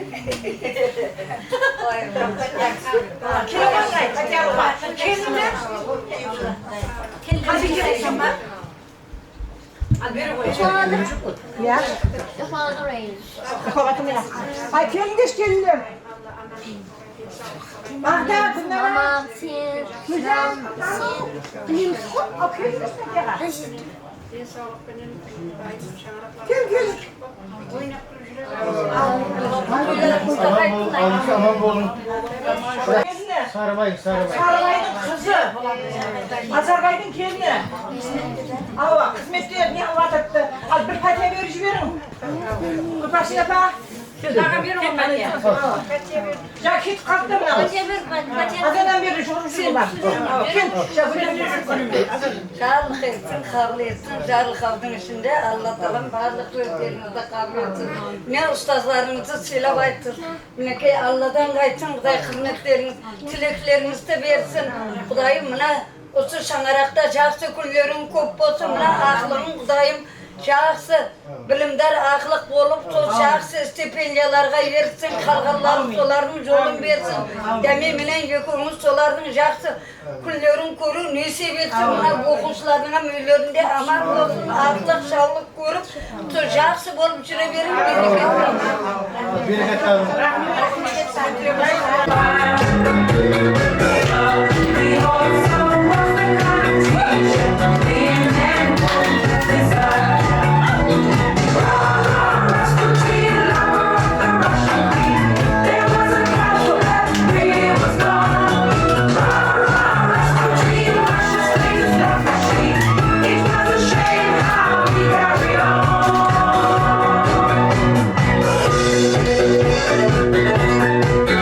Ya. Ay kendiş geldim. Bak da bunlara. Tamam sen. Güzel. Benim o kendiş de ya. Sağlık benim bayım şaraplar. Gel. Oynap duruşlar. Aman bolun. Sarmayın. Sarıbay'ın kızı. Azarbay'ın kendine. Ava hizmetler ne anlattı? Al bir patiye verici verin. Bu patiye bak. Daha bir on patiye. Ya hiç kalktım ya. Azadan beri şurası var. Kim? Sağlık etsin, kabul etsin. Sağlık aldığın içinde Allah talan varlık özlerinizde kabul etsin. Ne ustazlarınızı silap aytır. Ne Allah'tan kaçsın, Kuday hizmetleriniz, tilekleriniz de versin. Kudayım buna usu şanarakta жақсы күндерің көп болсын. Mına aklın Kudayım жақсы bilimdar aklık bolup sol жақсы stipendiyalarga versin. Kalganlarım soların jolun versin. Demi menen yekiniz solardın жақсы күндерін көрü nesip etsin. Mına okuçlarına müylerinde aman olsun. Aklık şavlık görüp sol жақсы bolup jüre verin. Bereket alın. Thank you.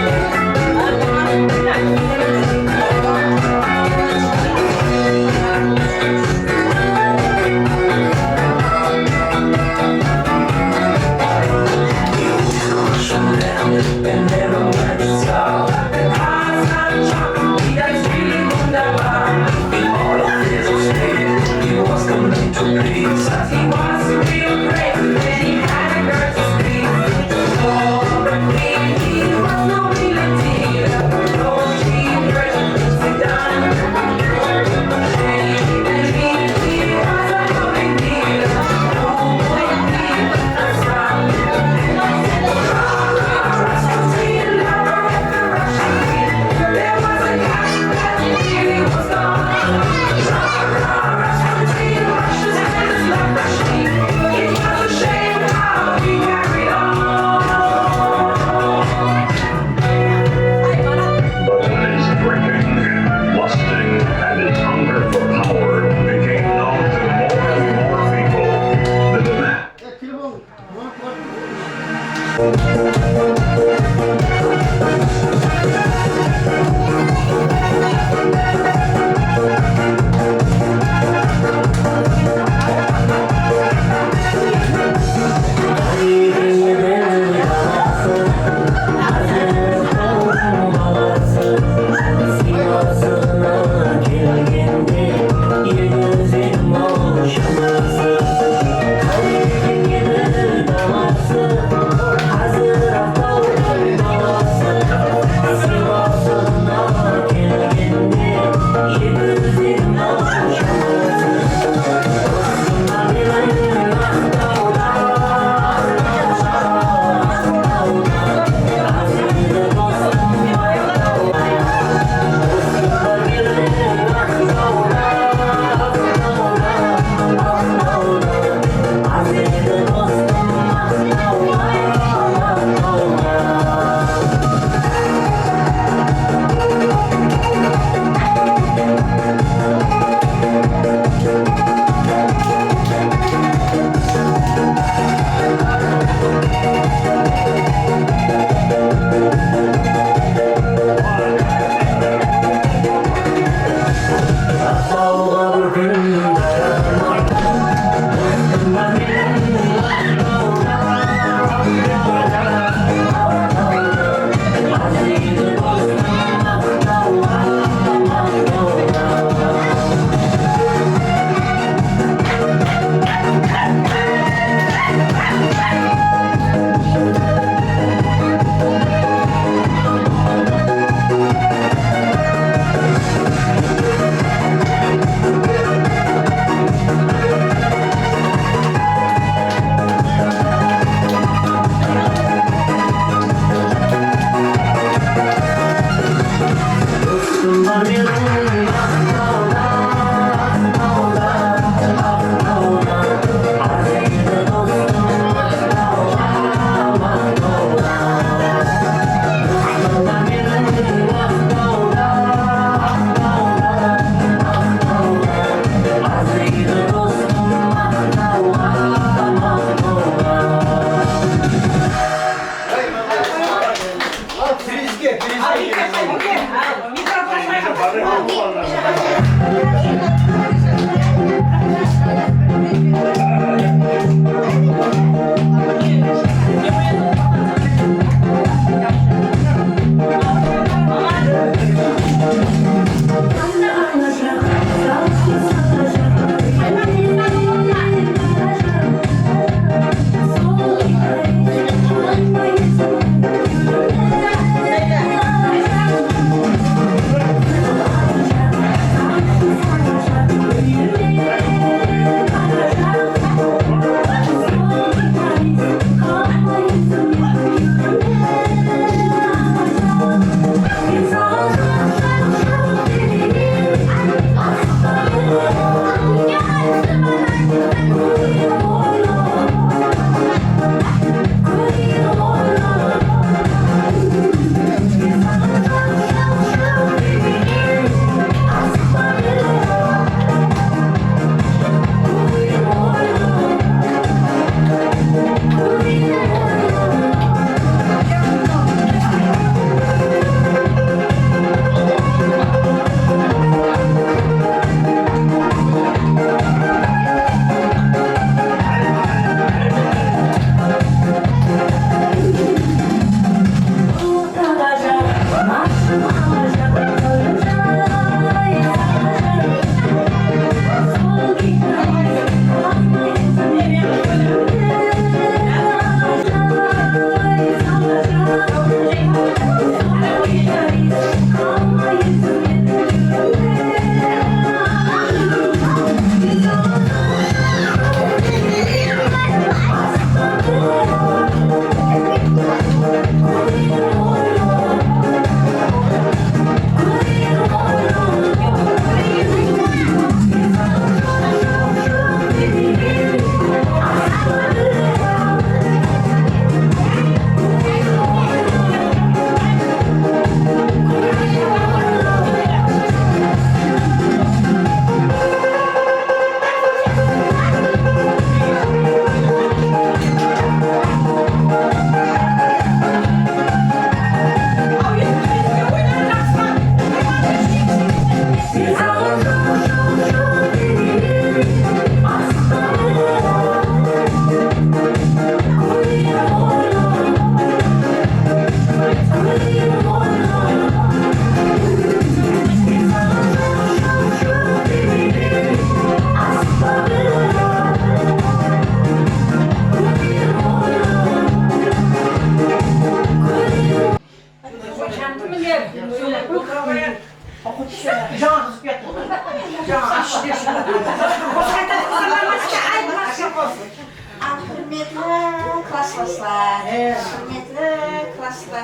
Hürmetli klaslar, hürmetli klaslar,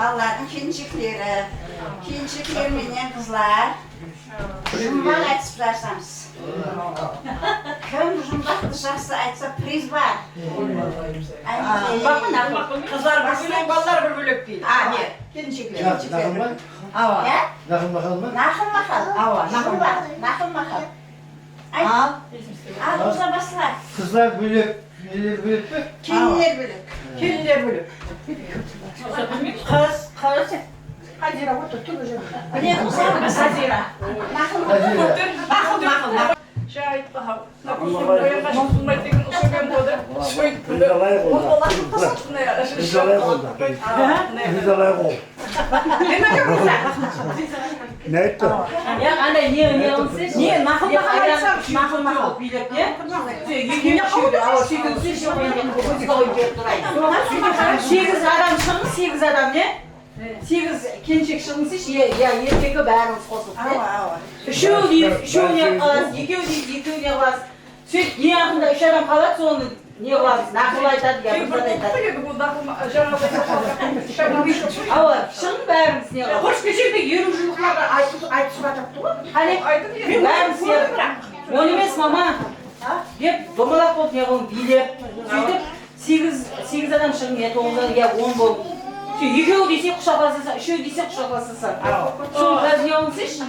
Allah'ın kinçikleri, kinçikler menen kızlar, jumban aytıp bersamız. Kim jumban dışarısı aytsa priz var. Bakın, kızlar bir bölük, ballar bir bölük değil. Ne? Kinçikler. Nakıl mı? Ava. Nakıl makal mı? Nakıl makal. Ava, Nakıl var, nakıl makal. Al. Al uza baslar. Kızlar bölük, bölük mü? Kinler bölük. Kinler bölük. Kız. Hazira otur, dur hocam. Ne kızlar? Hazira. Hazire. Şahit daha. Nakılsın böyle kaşınsın baytıkın usulün kodu. Söyle. Onu lakıp tasatın ne ya? Rızalaya koydu. Rızalaya koydu. Ne demek güzel? Ne etti? Ya anne niye olsun? Niye? Nakıl makal aytsam Nakıl makal. bilip diye. Yine şöyle ama sekiz adam çıkmış, 8 adam ne? 8 kinçik çıkmış ya erkek bärimiz qo'shib. Shu deyip, şu ne qilasiz, ikkovi ne qilasiz. Сөйтіп ең ақында 3 адам қалады, соны не қыласыз, нақыл айтады, гәпірді айтады. Ава, шын бәріміз не қылады. Хош кешегде елу жылдықтарға айтып жатыпты ғой. Қане, Бәріміз сияқты. Оны емес мама. Деп, домалақ болып не қылын билеп, сөйтіп 8 адам шығын, я 9 я 10 болып. Екеу десе құшақласаса, үшеу десе құшақласаса. Соны қазір не қылынсайшы?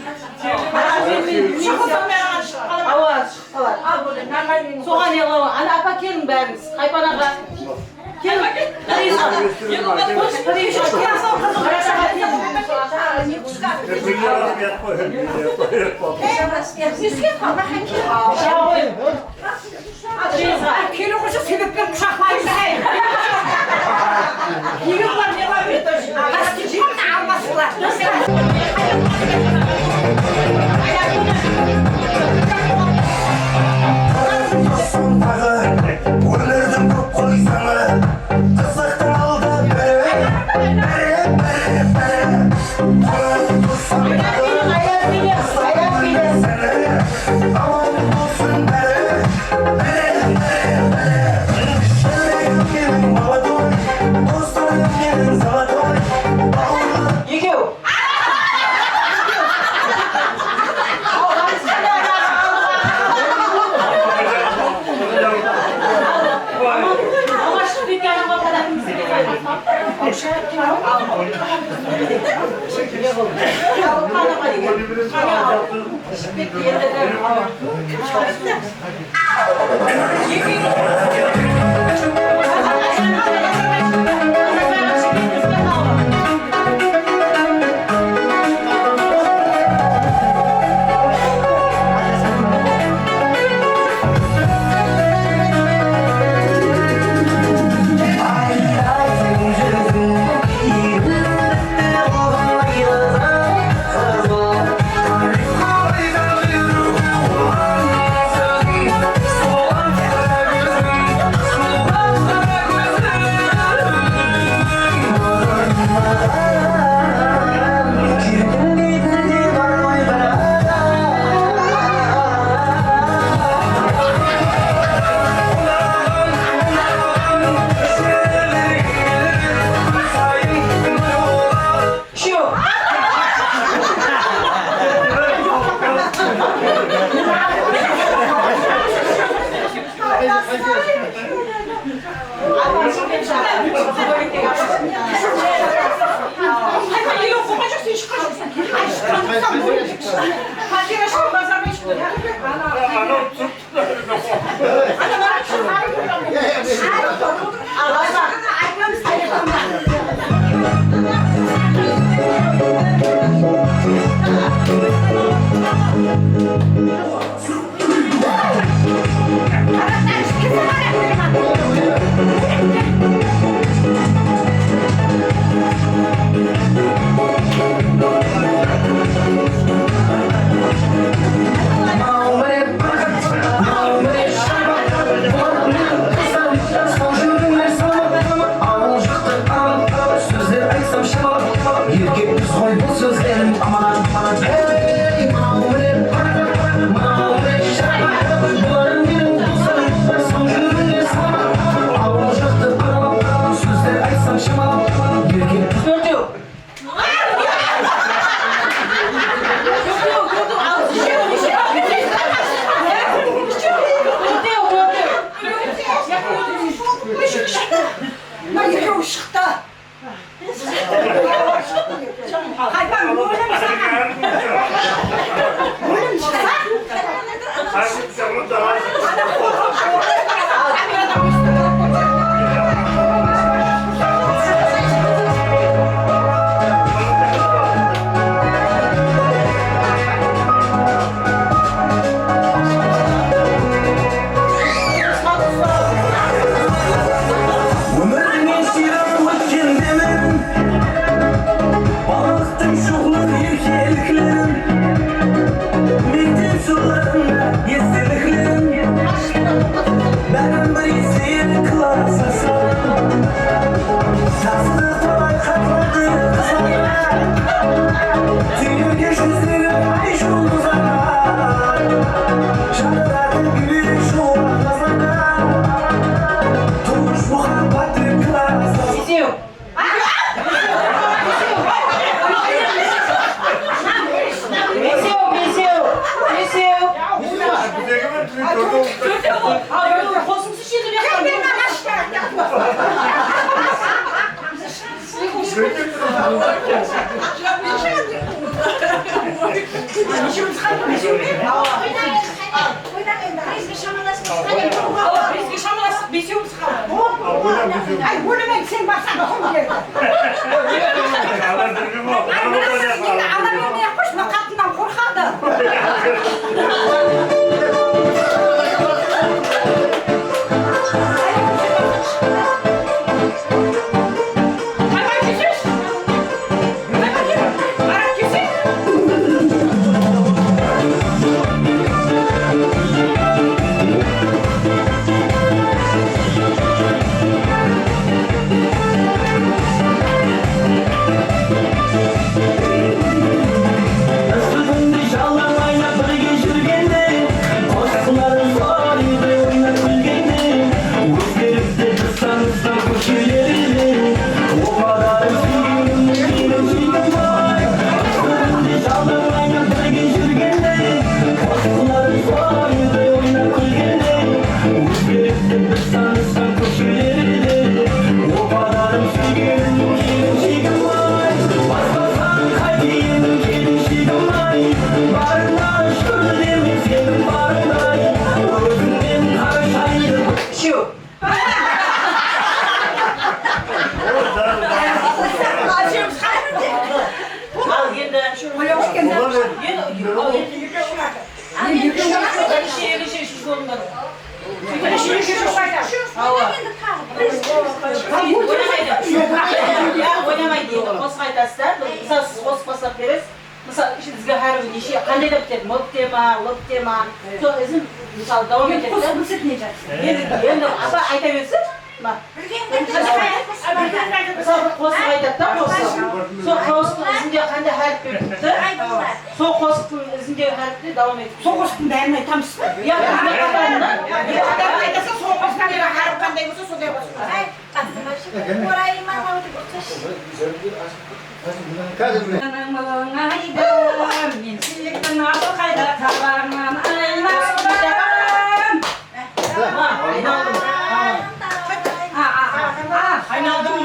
Ава, шығып қалады. Соған не қылады. Ана апа келің бәріңіз, қайпанаға. Келің, қырғызға. Қырғызға келің. Kelin koşu sebepten kuşaklayın. Yiyorlar ne var bir taşı. Gazeteci almasınlar. Ölürüm көп қой саңы қызықтың алды Ay, bunu sen baksana, kim geldi? Alamıyorum ya. Мысалы сіз қосып бастап бересіз. Мысалы ішіңізге әр күн неше қандай да бітеді, мол тема, лып тема. Сол ізін мысалы давам етеді. Енді апа айта берсін. Мысалы қосып айтады да қосып. Сол қосықтың ізінде қандай әріп бітті. Сол қосықтың ізінде әріпте давам етеді. Сол қосықтың бәрін айтамыз ба? Иә, қатарын айтаса сол қосықтың әріп қандай болса сондай қосық. Мен сүйіктің аты қайда табармын айналдым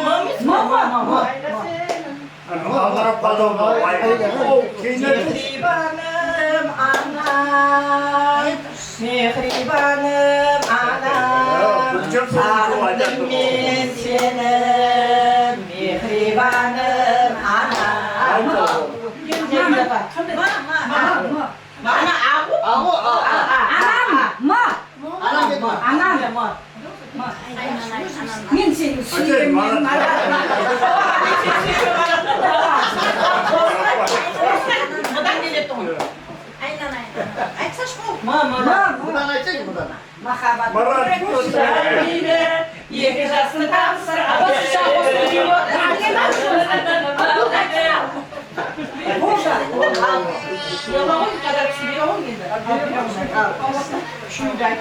Мехрибаным анам, мехрибаным анам, сағындым мен сені, мехрибаным анам. Ана ағу? Ағу, анам, анам. Мен сені сүйемін, Бұдан келетін ғой. Айтсаш бұл. Бұдан айтсайын бұдан. Махаббат көздеріне екі жасын тапсыр.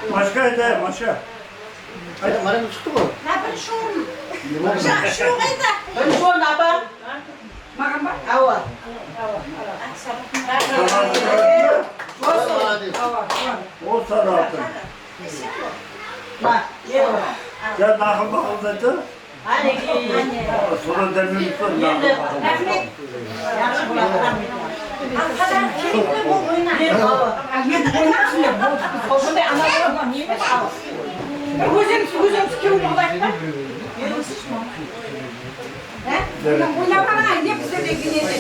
Машка айта, Маша. Ayda marang çıktı mı? Бірінші орын апа. Маған ба? Ауа. O sarı Ya nakıl bakıldaydı. Sonra demin tutun nakıl bakıldaydı. Yaxşı болады. Арқадан келіп бұл ойна. Мен ойнапсың ба? Сондай ана болады не емес ал. Өзіңіз кеуіп алайық па? Ойнамаған не бізде деген еді.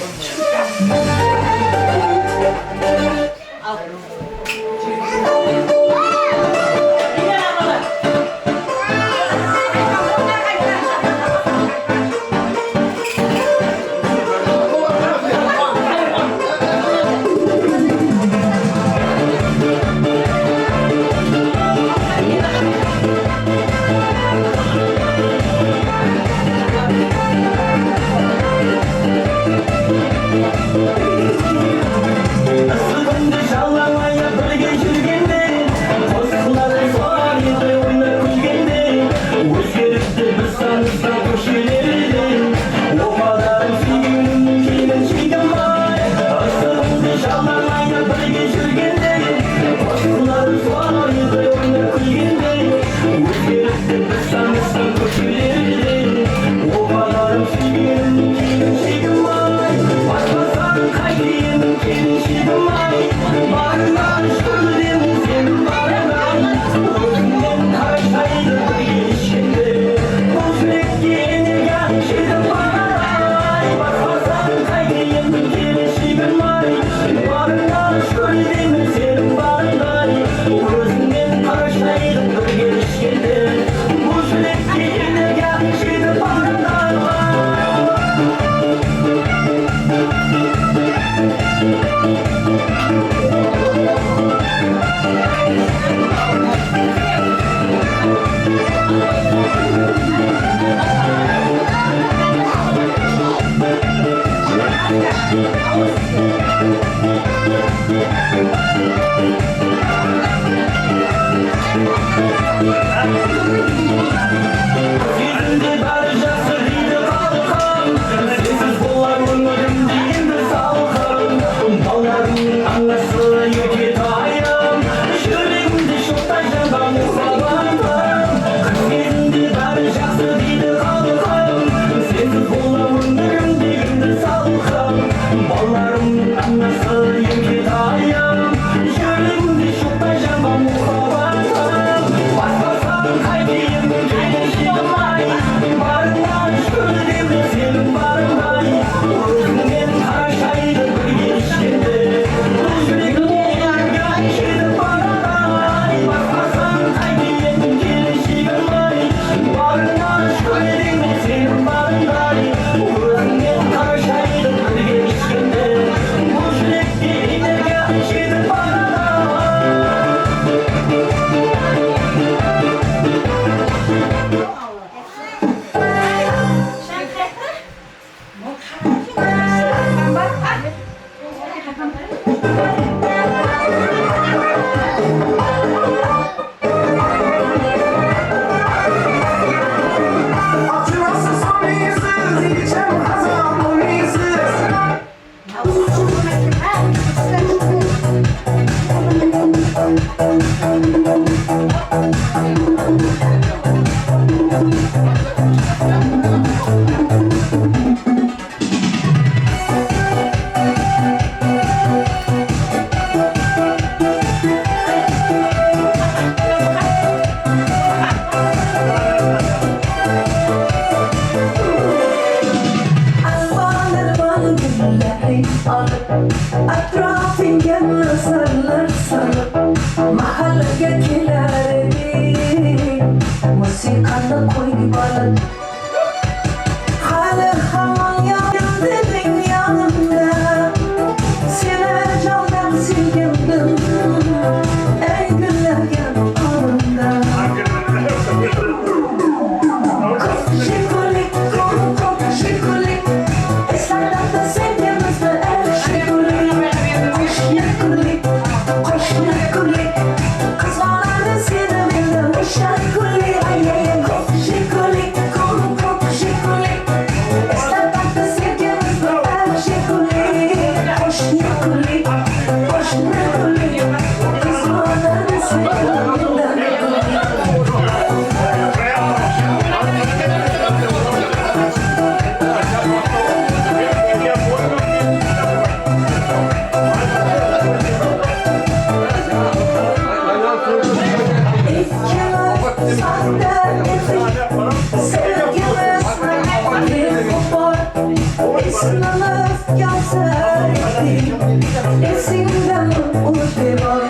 seni alıp Etrafınca sarılır sarıp Mahalleye kilerdi Musikanı koydu balık Halı havan yandı yanımda Sine candan silgindim Ey güller yanımda Şikolik, şikolik Esnafta sevgimizde el şikolik Koşnyakulik, koşnyakulik Kızmalarda sinirinde uşakulik Şikolik, şikolik Esnafta sevgimizde el şikolik Koşnyakulik, koşnyakulik Kızmalarda sinirinde İsmimiz yazardı Esimden unutuyor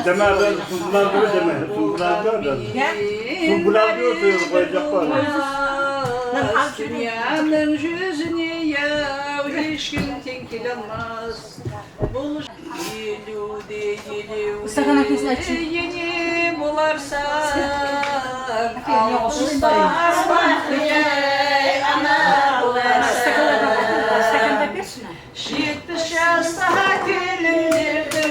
Demerden sundular gibi deme. Sundular da. Sundular diyor söylüyor koyacak var. Dünyanın yüzüne yav hiç gün tekilemez. Buluş yeni bularsan ana bularsan 70 yaşta gelinirdi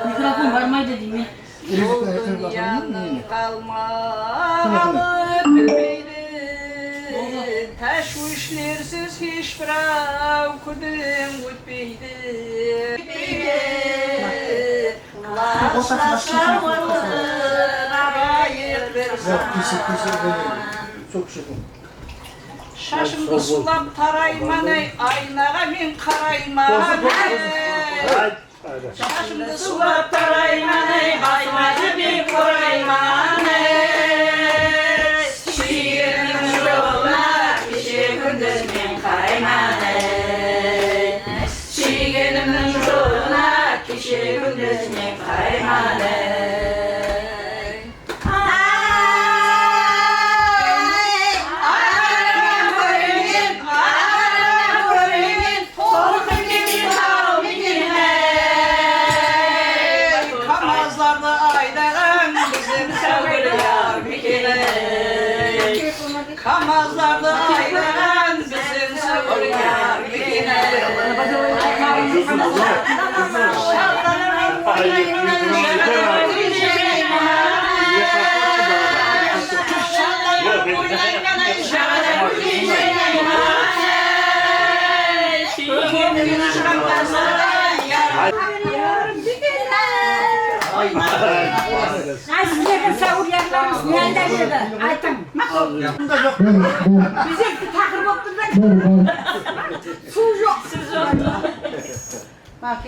Mikrofon varmaydı değil mi? Kalmalı bilmeydi. Teşvişlersiz hiç birav kudüm gitmeydi. Kılaşlaşa varır arayı versen. Çok şükür. Şaşımda sulap taraymanay, aynağa min karaymanay. Şaşımda sulap taraymanay, aynağa min karaymanay. Şiirin yoluna kişi gündüz min karaymanay. Şiirin yoluna kişi gündüz min karaymanay. Kamazlarda aydan bizim sabır yar bikine. Şallarım oynayın, şallarım oynayın, şallarım Ay sizlerin savur yerleriniz nereden dedi? Aytın. Bize bir takır boktur ben. Su yok. Siz yok. Bak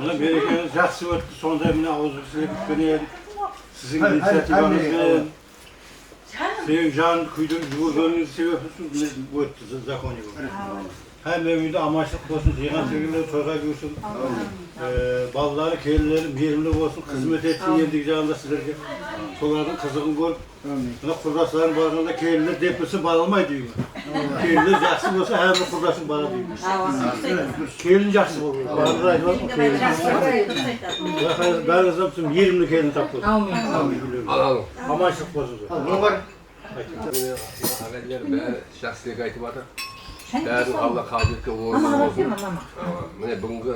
Mine berekeniz жақсы өтті, сонда міне ауызбіршілікпенен, sizin инициативаңызбен, senin can kuyduğun жүргеніңіз себепсіз өтті законы бұл. Hem evinde amaçlık olsun, yıkan sevgililer toyga görsün, balları, kelleri, merimli olsun, hizmet etsin yendik canında sizlerge. Solardan kızığın görüp, kurdasların bağında kelliler depresi bağlamay diyor. Kelliler jaksı olsa her bir kurdasın bağla diyor. Kelin jaksı olur. Bağlı ayılar mı kelin? Ben ızamsın, yerimli kelin tapılır. Alalım. Amaçlık olsun. Bu var. Ağabeyiler ben şahsiyet aytıp atır. Bәрін Allah қабілетке орын болсын. Міне бүгінгі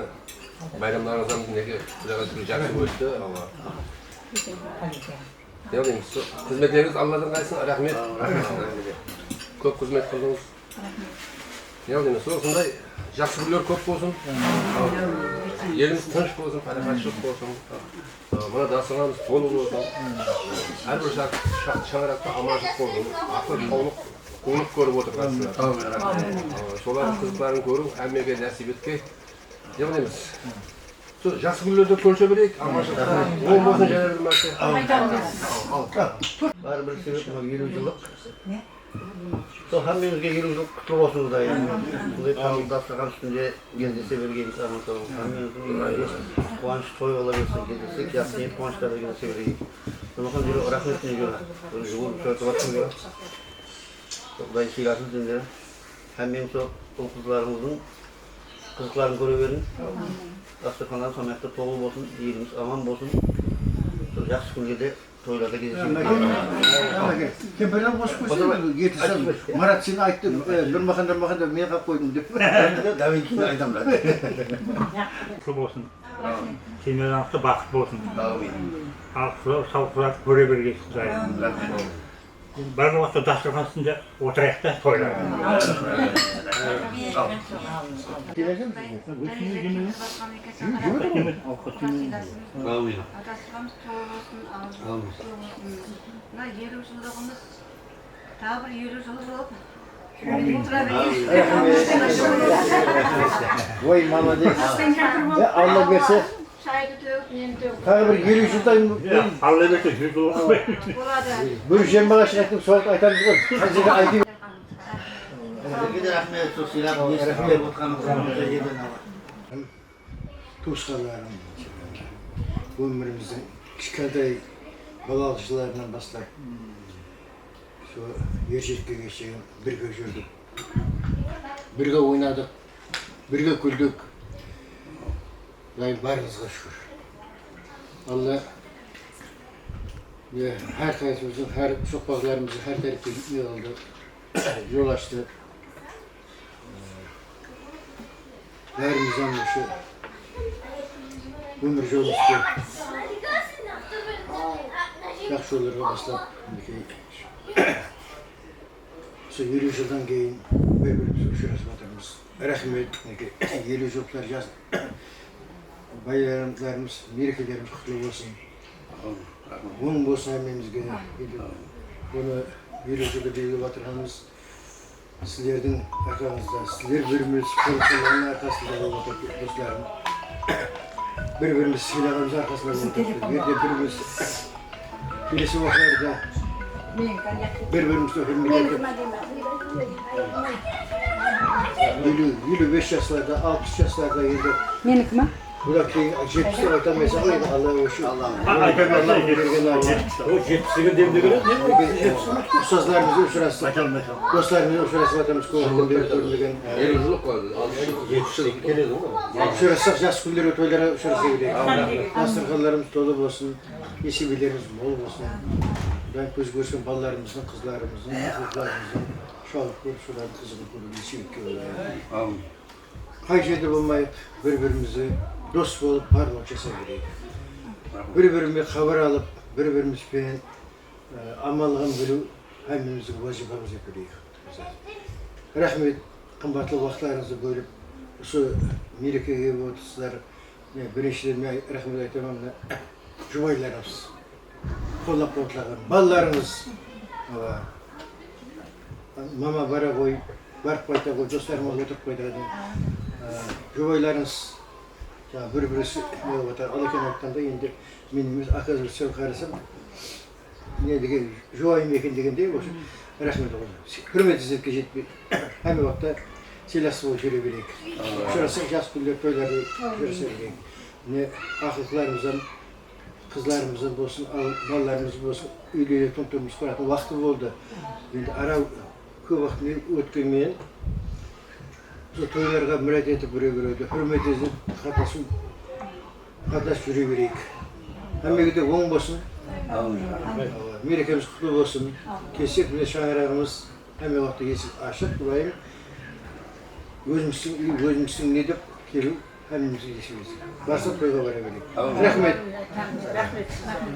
байрамдарыңыздан мінеке құдайға жақсы өтті. Не дейміз, қызметтеріңіз Алладан қайсын, рахмет. Көп қызмет қылдыңыз. Не дейміз, осындай жақсы күндер көп болсын. Еліміз тыныш болсын, парақатшылық болсын. Мына дастарханымыз толы болсын. Әрбір шаңырақта аманшылық болсын. Ақыл қонып көріп отырғансыздар. Солардың қызықтарын көру, әммеге нәсіп етке. Не дейміз? Жақсы күндерді көрсе берейік, аманшылықтар. Оң болсын және бір мәрте. Var bir sebep var, 20 yıllık. Сол hamimizge 20 yıllık kutlu olsun da yani. Burayı tam dastakhan üstünde gezdese vergeniz anlatalım. Hamimizin kuanç toy olabilsin, gezdesek yapmayıp kuançlarda gezdese vergeniz. Sonradan bir rahmetine göre, böyle juvul şöyle baktım göre. Құдай сыйласын сендер. Hem сол kızlarımızın kızlarını göreverin. Dastakhanlar samakta толы болсын, елimiz aman болсын. Жақсы күндерде toylarda gezesek. Kemperden boş koysun, getirsen. Marat seni ayttım, durmakanda men kalk koydum dep. Davinkini aytamlar. Kutlu olsun. Semeranlıkta bakıtlı olsun. Sağlıklar göre bergesin Kudayım. Barın vaxtda dastakhan üstünde oturayıq da toylar. Vay молодец. Allah verse. Her bir 20 yıldan Allah verse 100 olur. bir jembağa şirketim soğuk aytan diyor. Hazine aydı. Bir de rahmet olsun. Rahmet Tuğuşkarlarım, ömrümüzün кішкентай балалықшыларынан бастап сол ержетке шейін бірге жүрдік, бірге ойнадық, бірге күлдік. Барыңызға шүкір. Алла әрқайсымыздың, әр соқпақларымызды әр тәріпке не қылды, жол ашты. Бәрімізден осы өмір жолымызды жақсы жолдарға бастап, осы 50 жылдан кейін бір-бірімізді ұшырасып жатырмыз. Рахмет, 50 жылдар жас байрамдарымыз, мерекелеріміз құтты болсын. Оң болсын әмемізге. Оны 50 жылда белгілеп жатырғанымыз сіздердің арқаңызда, сіздер біріміз қорқылығының арқасында болып отыр, достарым. Бір-біріміз сыйлағымыз арқасында болып отыр. Берде біріміз келесі уақыттарда бір-бірімізді хөрмет етіп 55 жастарда, 60 жастарда енді Менікі ма? бұдан кейін 70-те айтамайсың ғой, Алла өші. О, 70-ге демде көреді. Ұстаздарымызды ұшырастық, достарымызды ұшырасып атамыз көңілден бері көрінген. 50 жыл қойды. 70 жыл келеді ғой. Ұшырастық жас күндер тойларға ұшыраса керек. Дастархандарымыз толы болсын, несібелеріміз мол болсын. Көз көрсен балаларымыздың, қызларымыздың, қызларымыздың шалып көріп, солардың қызығын көріп, несібетке олайық. Қай жерде болмайық, бір-бірімізді дос болып барлық жасай берейік. Бір-біріме хабар алып, бір-бірімізбен амалығын білу әмеміздің уәжибамыз деп білейік. Рахмет, қымбатлы уақытларыңызды бөліп, осы мерекеге отырсыздар. Біріншіден мен рахмет айтамын, жұбайларымыз, қолдап қуатлаған балаларыңыз. Мама бара қой, барып қайта қой, достарыма отырып қойдады. Жұбайларыңыз бір-бірісі болып отыр. Ал екен айтқанда енді мен емес ақыз сәл қарасам, не деген жұбайым екен дегендей осы. Рахмет оғыз. Құрмет ізетке жетпей, әме уақытта селасы болып жүре берейік. Шырасы жас күндер тойларды жүрсе берейік. Не ақылқыларымыздан, қызларымыздан болсын, балаларымыз болсын, үйлері тұнтырымыз құратын уақыты болды. Енді ара көп уақыт өткенмен тойларға мұрат етіп біреу-біреуді құрмет етіп қатас жүре берейік. Әмегіде оң болсын, мерекеміз құтты болсын. Кесек міне шаңырағымыз әме уақытта есік ашық, бұлайым өзіміздің не деп келу әмемізге есіміз. Барса тойға бара берейік. Рахмет.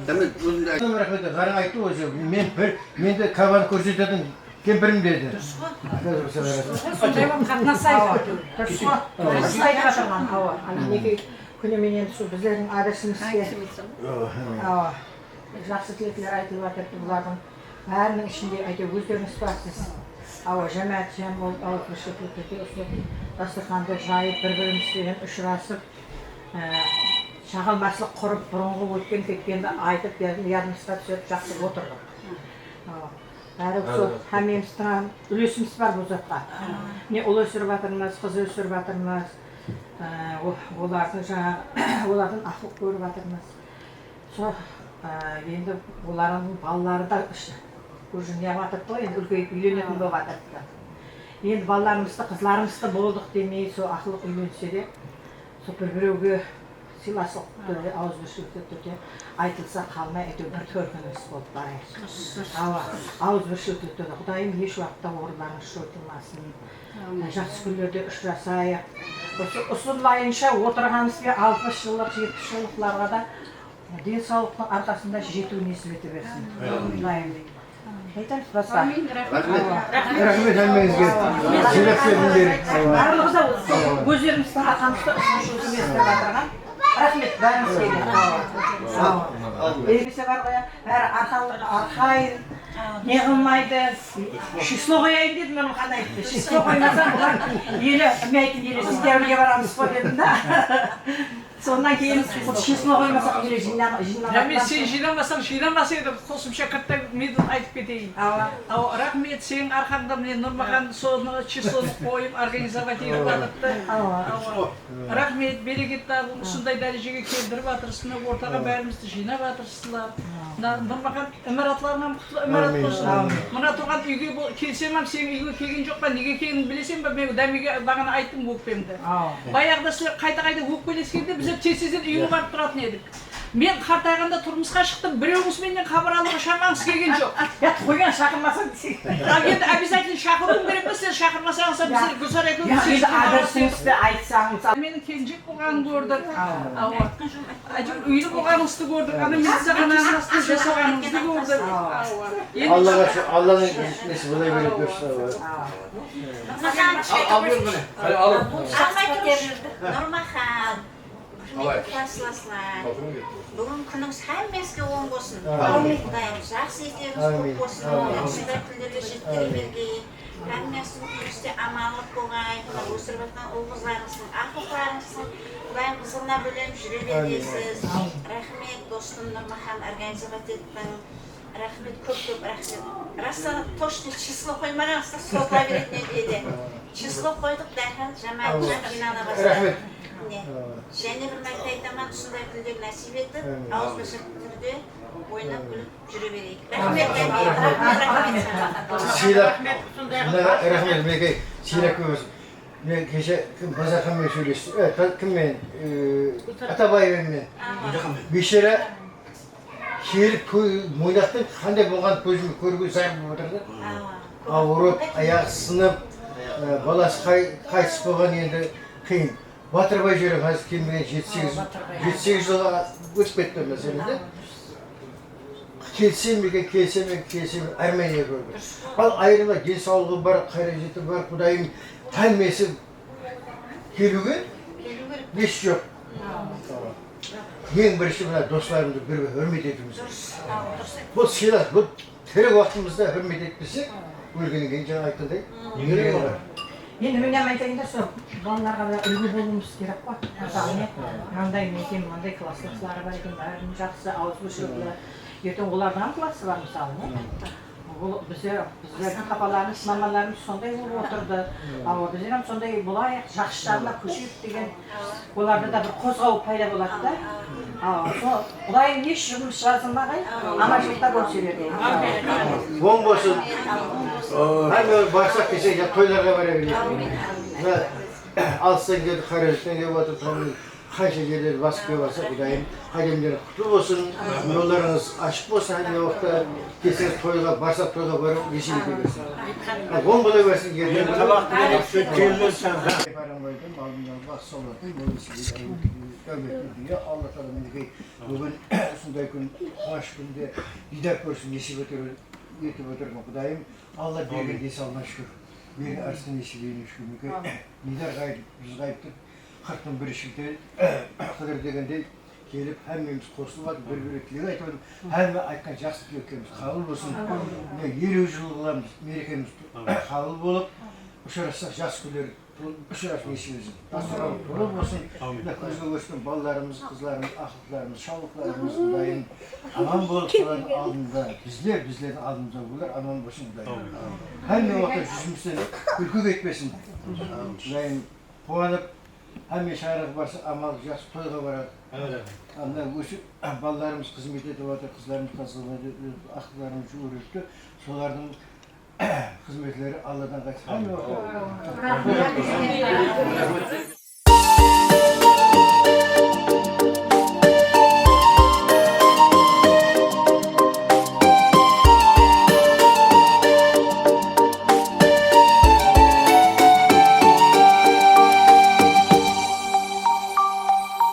Рахмет. Ғарың айтты өзі, мен де кабаны көрсететін кемпірім деді. Сондай болып қатынасайық. Дұрыс айтып жатырған. Неге күніменен біздердің адресімізге жақсы тілектер айтылып жатыр. Бұлардың бәрінің ішінде өздеріңіз барсыз. Жәмәт жем болып, түрде дастарханды жайып, бір-бірімізбен ұшырасып, шағалмашылық құрып, бұрынғы өткен кеткенді айтып, ярмысқа түсіп жақсы отырдық. Бәрі сол әмеміздің үлесіміз бар бұл затқа. Не ұл өсіріп жатырмыз, қыз өсіріп жатырмыз, олардың ақыл көріп жатырмыз. Сол енді олардың балалары да уже не жатыр ғой, енді үлкейіп үйленетін болып жатыр. Енді балаларымызды, қызларымызды болдық демей, сол ақылық үйленсе де, сол бір-біреуге сыйластық түрде, ауызбіршілікті түрде айтылса қалмай әйтеуір бір төркініс болып барайық. Ауызбіршілікті түрде Құдайым еш уақытта орындарыңыз жойылмасын. Жақсы күндерде ұшырасайық. Ұсынлайынша отырғанымызға 60 жылық, 70 жылықларға да денсаулықтың арқасында жету несіп ете берсін. Құдайым. Айтамыз басқа. Рахмет әмеңізге. Барлығы да өздеріміздің арқамызда ұсынышымыз еместер батырған. Рахмет, бәріңізге. Белгісі бар қоя, бәрі арқайын, не қылмайды, число қояйын дедім, мен қандай айтты. Число қоймасам, бұлар елі, мен айтын елі, сіз дәуірге барамыз қой дедім да. Сондан кейін число қоймасақ келе Мен сен жинамасаң едім, қосымша 40 минут айтып кетейін. Рахмет, сенің арқаңда мен Нұрмахан соны числоны қойып, организовать етіп жатырды. Рахмет, берекетті абыл, сондай дәрежеге келдіріп жатырсыңдар, ортаға бәрімізді жинап жатырсыңдар. Нұрмахан имаратларынан құтылы имарат болсын. Мына тұрған үйге келсем, сен үйге келген жоқ па, неге екенін білесем ба, мен дәмеге бағана айттым өкпемді. Баяғыда сілер қайта-қайта өкпелескенде біздер тез-тезден үйге барып тұратын едік. Мен қартайғанда тұрмысқа шықтым, біреуіңіз менен хабар алуға шамаңыз келген жоқ. Қойған шақырмасаң десең. Енді обязательно шақыруым керек па, сен шақырмасаңыз біздер Гүлсар екеуміз адресіңізді айтсаңыз. Менің келіншек болғанын көрдік. Үйлі болғаныңызды көрдік. Ана медицина анасының жасағаныңызды көрдік. Алланың несі былай беріп көрсін. Нұрмахан, құрметті қарсыласлар, бүгін күніңіз әммеске оң болсын. Құдайым, жақсы етеріңіз көп болсын. Осындай күндерді жеттіре бергей. Әммесін күністе аманлық болғай. Өсіріп жатқан ұл-қызларыңыздың, ақылдарыңыздың, Құдайым қызығына бөлем жүре бергейсіз. Рахмет, достым Нұрмахан, организовать еттің. Рахмет, көп-көп рахмет. Растан точно число қоймағансыз, созыла беретін еді. Число қойдық, дәрхан жамағын жинана бастады. Және бір мәрте айтаман, сондай күлдер нәсіп етіп, ауызбашақ түрде ойнап күліп жүре берейік. Рахмет, Мекей, сирек көбісін. Мен кеше Базарханмен сөйлестім, кіммен? Атабаевмен. Бешері келіп мойнақтың қандай болған көзімі көруге зайым отырды. Ауырып, аяғы сынып, баласы қайтыс болған енді қиын. Батырбай жері қазір келмеген 7-8 жылға өтіп кетті мәселеде. Келсем Армения көрді. Ал айырма денсаулығы бар, қайрежеті бар, Құдайым тәлмесі келуге еш жоқ. Ең бірінші мына достарымды бірге hürmet етуіміз. Бұл сыйлас, бұл тірі уақытымызда hürmet етпесек, өлгеннен кейін жаңа айтқандай, керек олар. Енді мен айтайында сол балаларға да үлгі болуымыз керек қой. Мысалы, мынандай мекен, мынандай класстастары бар екен, бәрін жақсы, ауызбіршілігі. Ертең олардың классы бар мысалы. Біздердің қапаларымыз, мамаларымыз сондай болып отырды. Біздер сондай болайық, жақсы жағына көшейік деген, оларда да бір қозғау пайда болады да. Құдайым еш жұмыс жазылмағай, аманшылықта көрсе берді. Оң болсын. Әмі барсақ десек, тойларға бара берейік. Алыстан келді, қаражеттен келіп отыр, қанша жерлер басып келіп барса, Құдайым әлемдері құтты болсын, жолдарыңыз ашық болсын, әлі уақытта келсеңіз тойға, барсақ тойға барып, есеге берсін. Оң бола берсін, ерден Парамбайдың алдындағы бас солардың, Алла Тағала мінекей бүгін осындай күн, қуаныш күнде дидар көрсін, есеп етіп отырған Құдайым, Алла берген денсаулығына шүкір, берген арыстан есебіне шүкір, дидар қайып, біз қайыптық, 41 шілде қыдыр дегенде келіп, әммеміз қосылып, бір-бірі тілек айтып отырып, әмме айтқан жақсы тілеккеміз қабыл болсын. 50 жыл қыламыз, мерекеміз қабыл болып, ұшырасақ жас күндер, ұшырасың есімізін. Дастарханы толы болсын. Көзге көрсеткен балаларымыз, қызларымыз, ақылдарымыз, шаулықтарымыз, Құдайым аман болып солардың алдында, біздердің алдымызда болар, аман болсын Құдайым. Әмме уақытта жүзімізден күлкі кетпесін. Құдайым қуанып, әмме шайраға барса, амал жас тойға барады. Осы балаларымыз қызмет етіп отыр, қызларымыз тазалап, ақылдарымыз жүгіріпті. Солардың қызметлері Алладан қайтсын.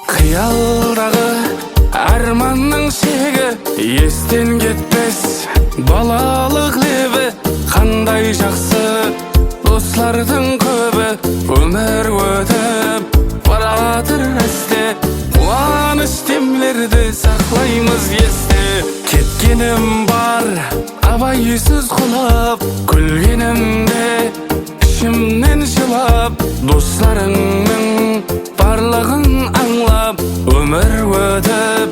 Қиялдағы арманның шегі естен кетпес, балалық лебі қандай жақсы, достардың көбі өмір өтіп баратыр әсте, қуаныш демлерді сақлаймыз есте. Кеткенім бар абайсыз құлап, күлгенімде ішімнен жылап, достарыңның барлығын аңлап ömür ötüp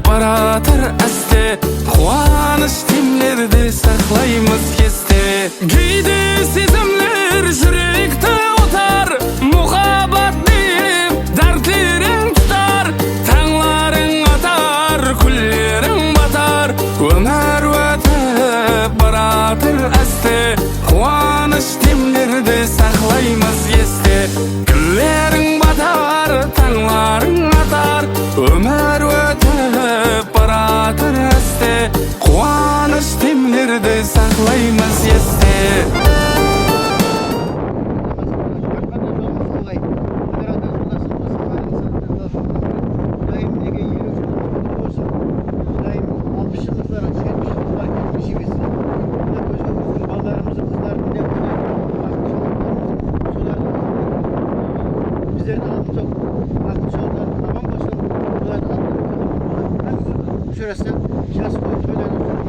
baratır äste, Kuanış temlerde saklaymız keste. Giydi sezimler yürekte otar, muhabbat deyip dertlerin tutar. Tağların atar, kullerin batar, ömür ötüp baratır äste, Kuanış temlerde saklaymız yeste. Güllerin batar, tağların atar, ömür ötüp baratır äste, Kuanış temlerde saklaymız yeste. Şurası, şurası koyup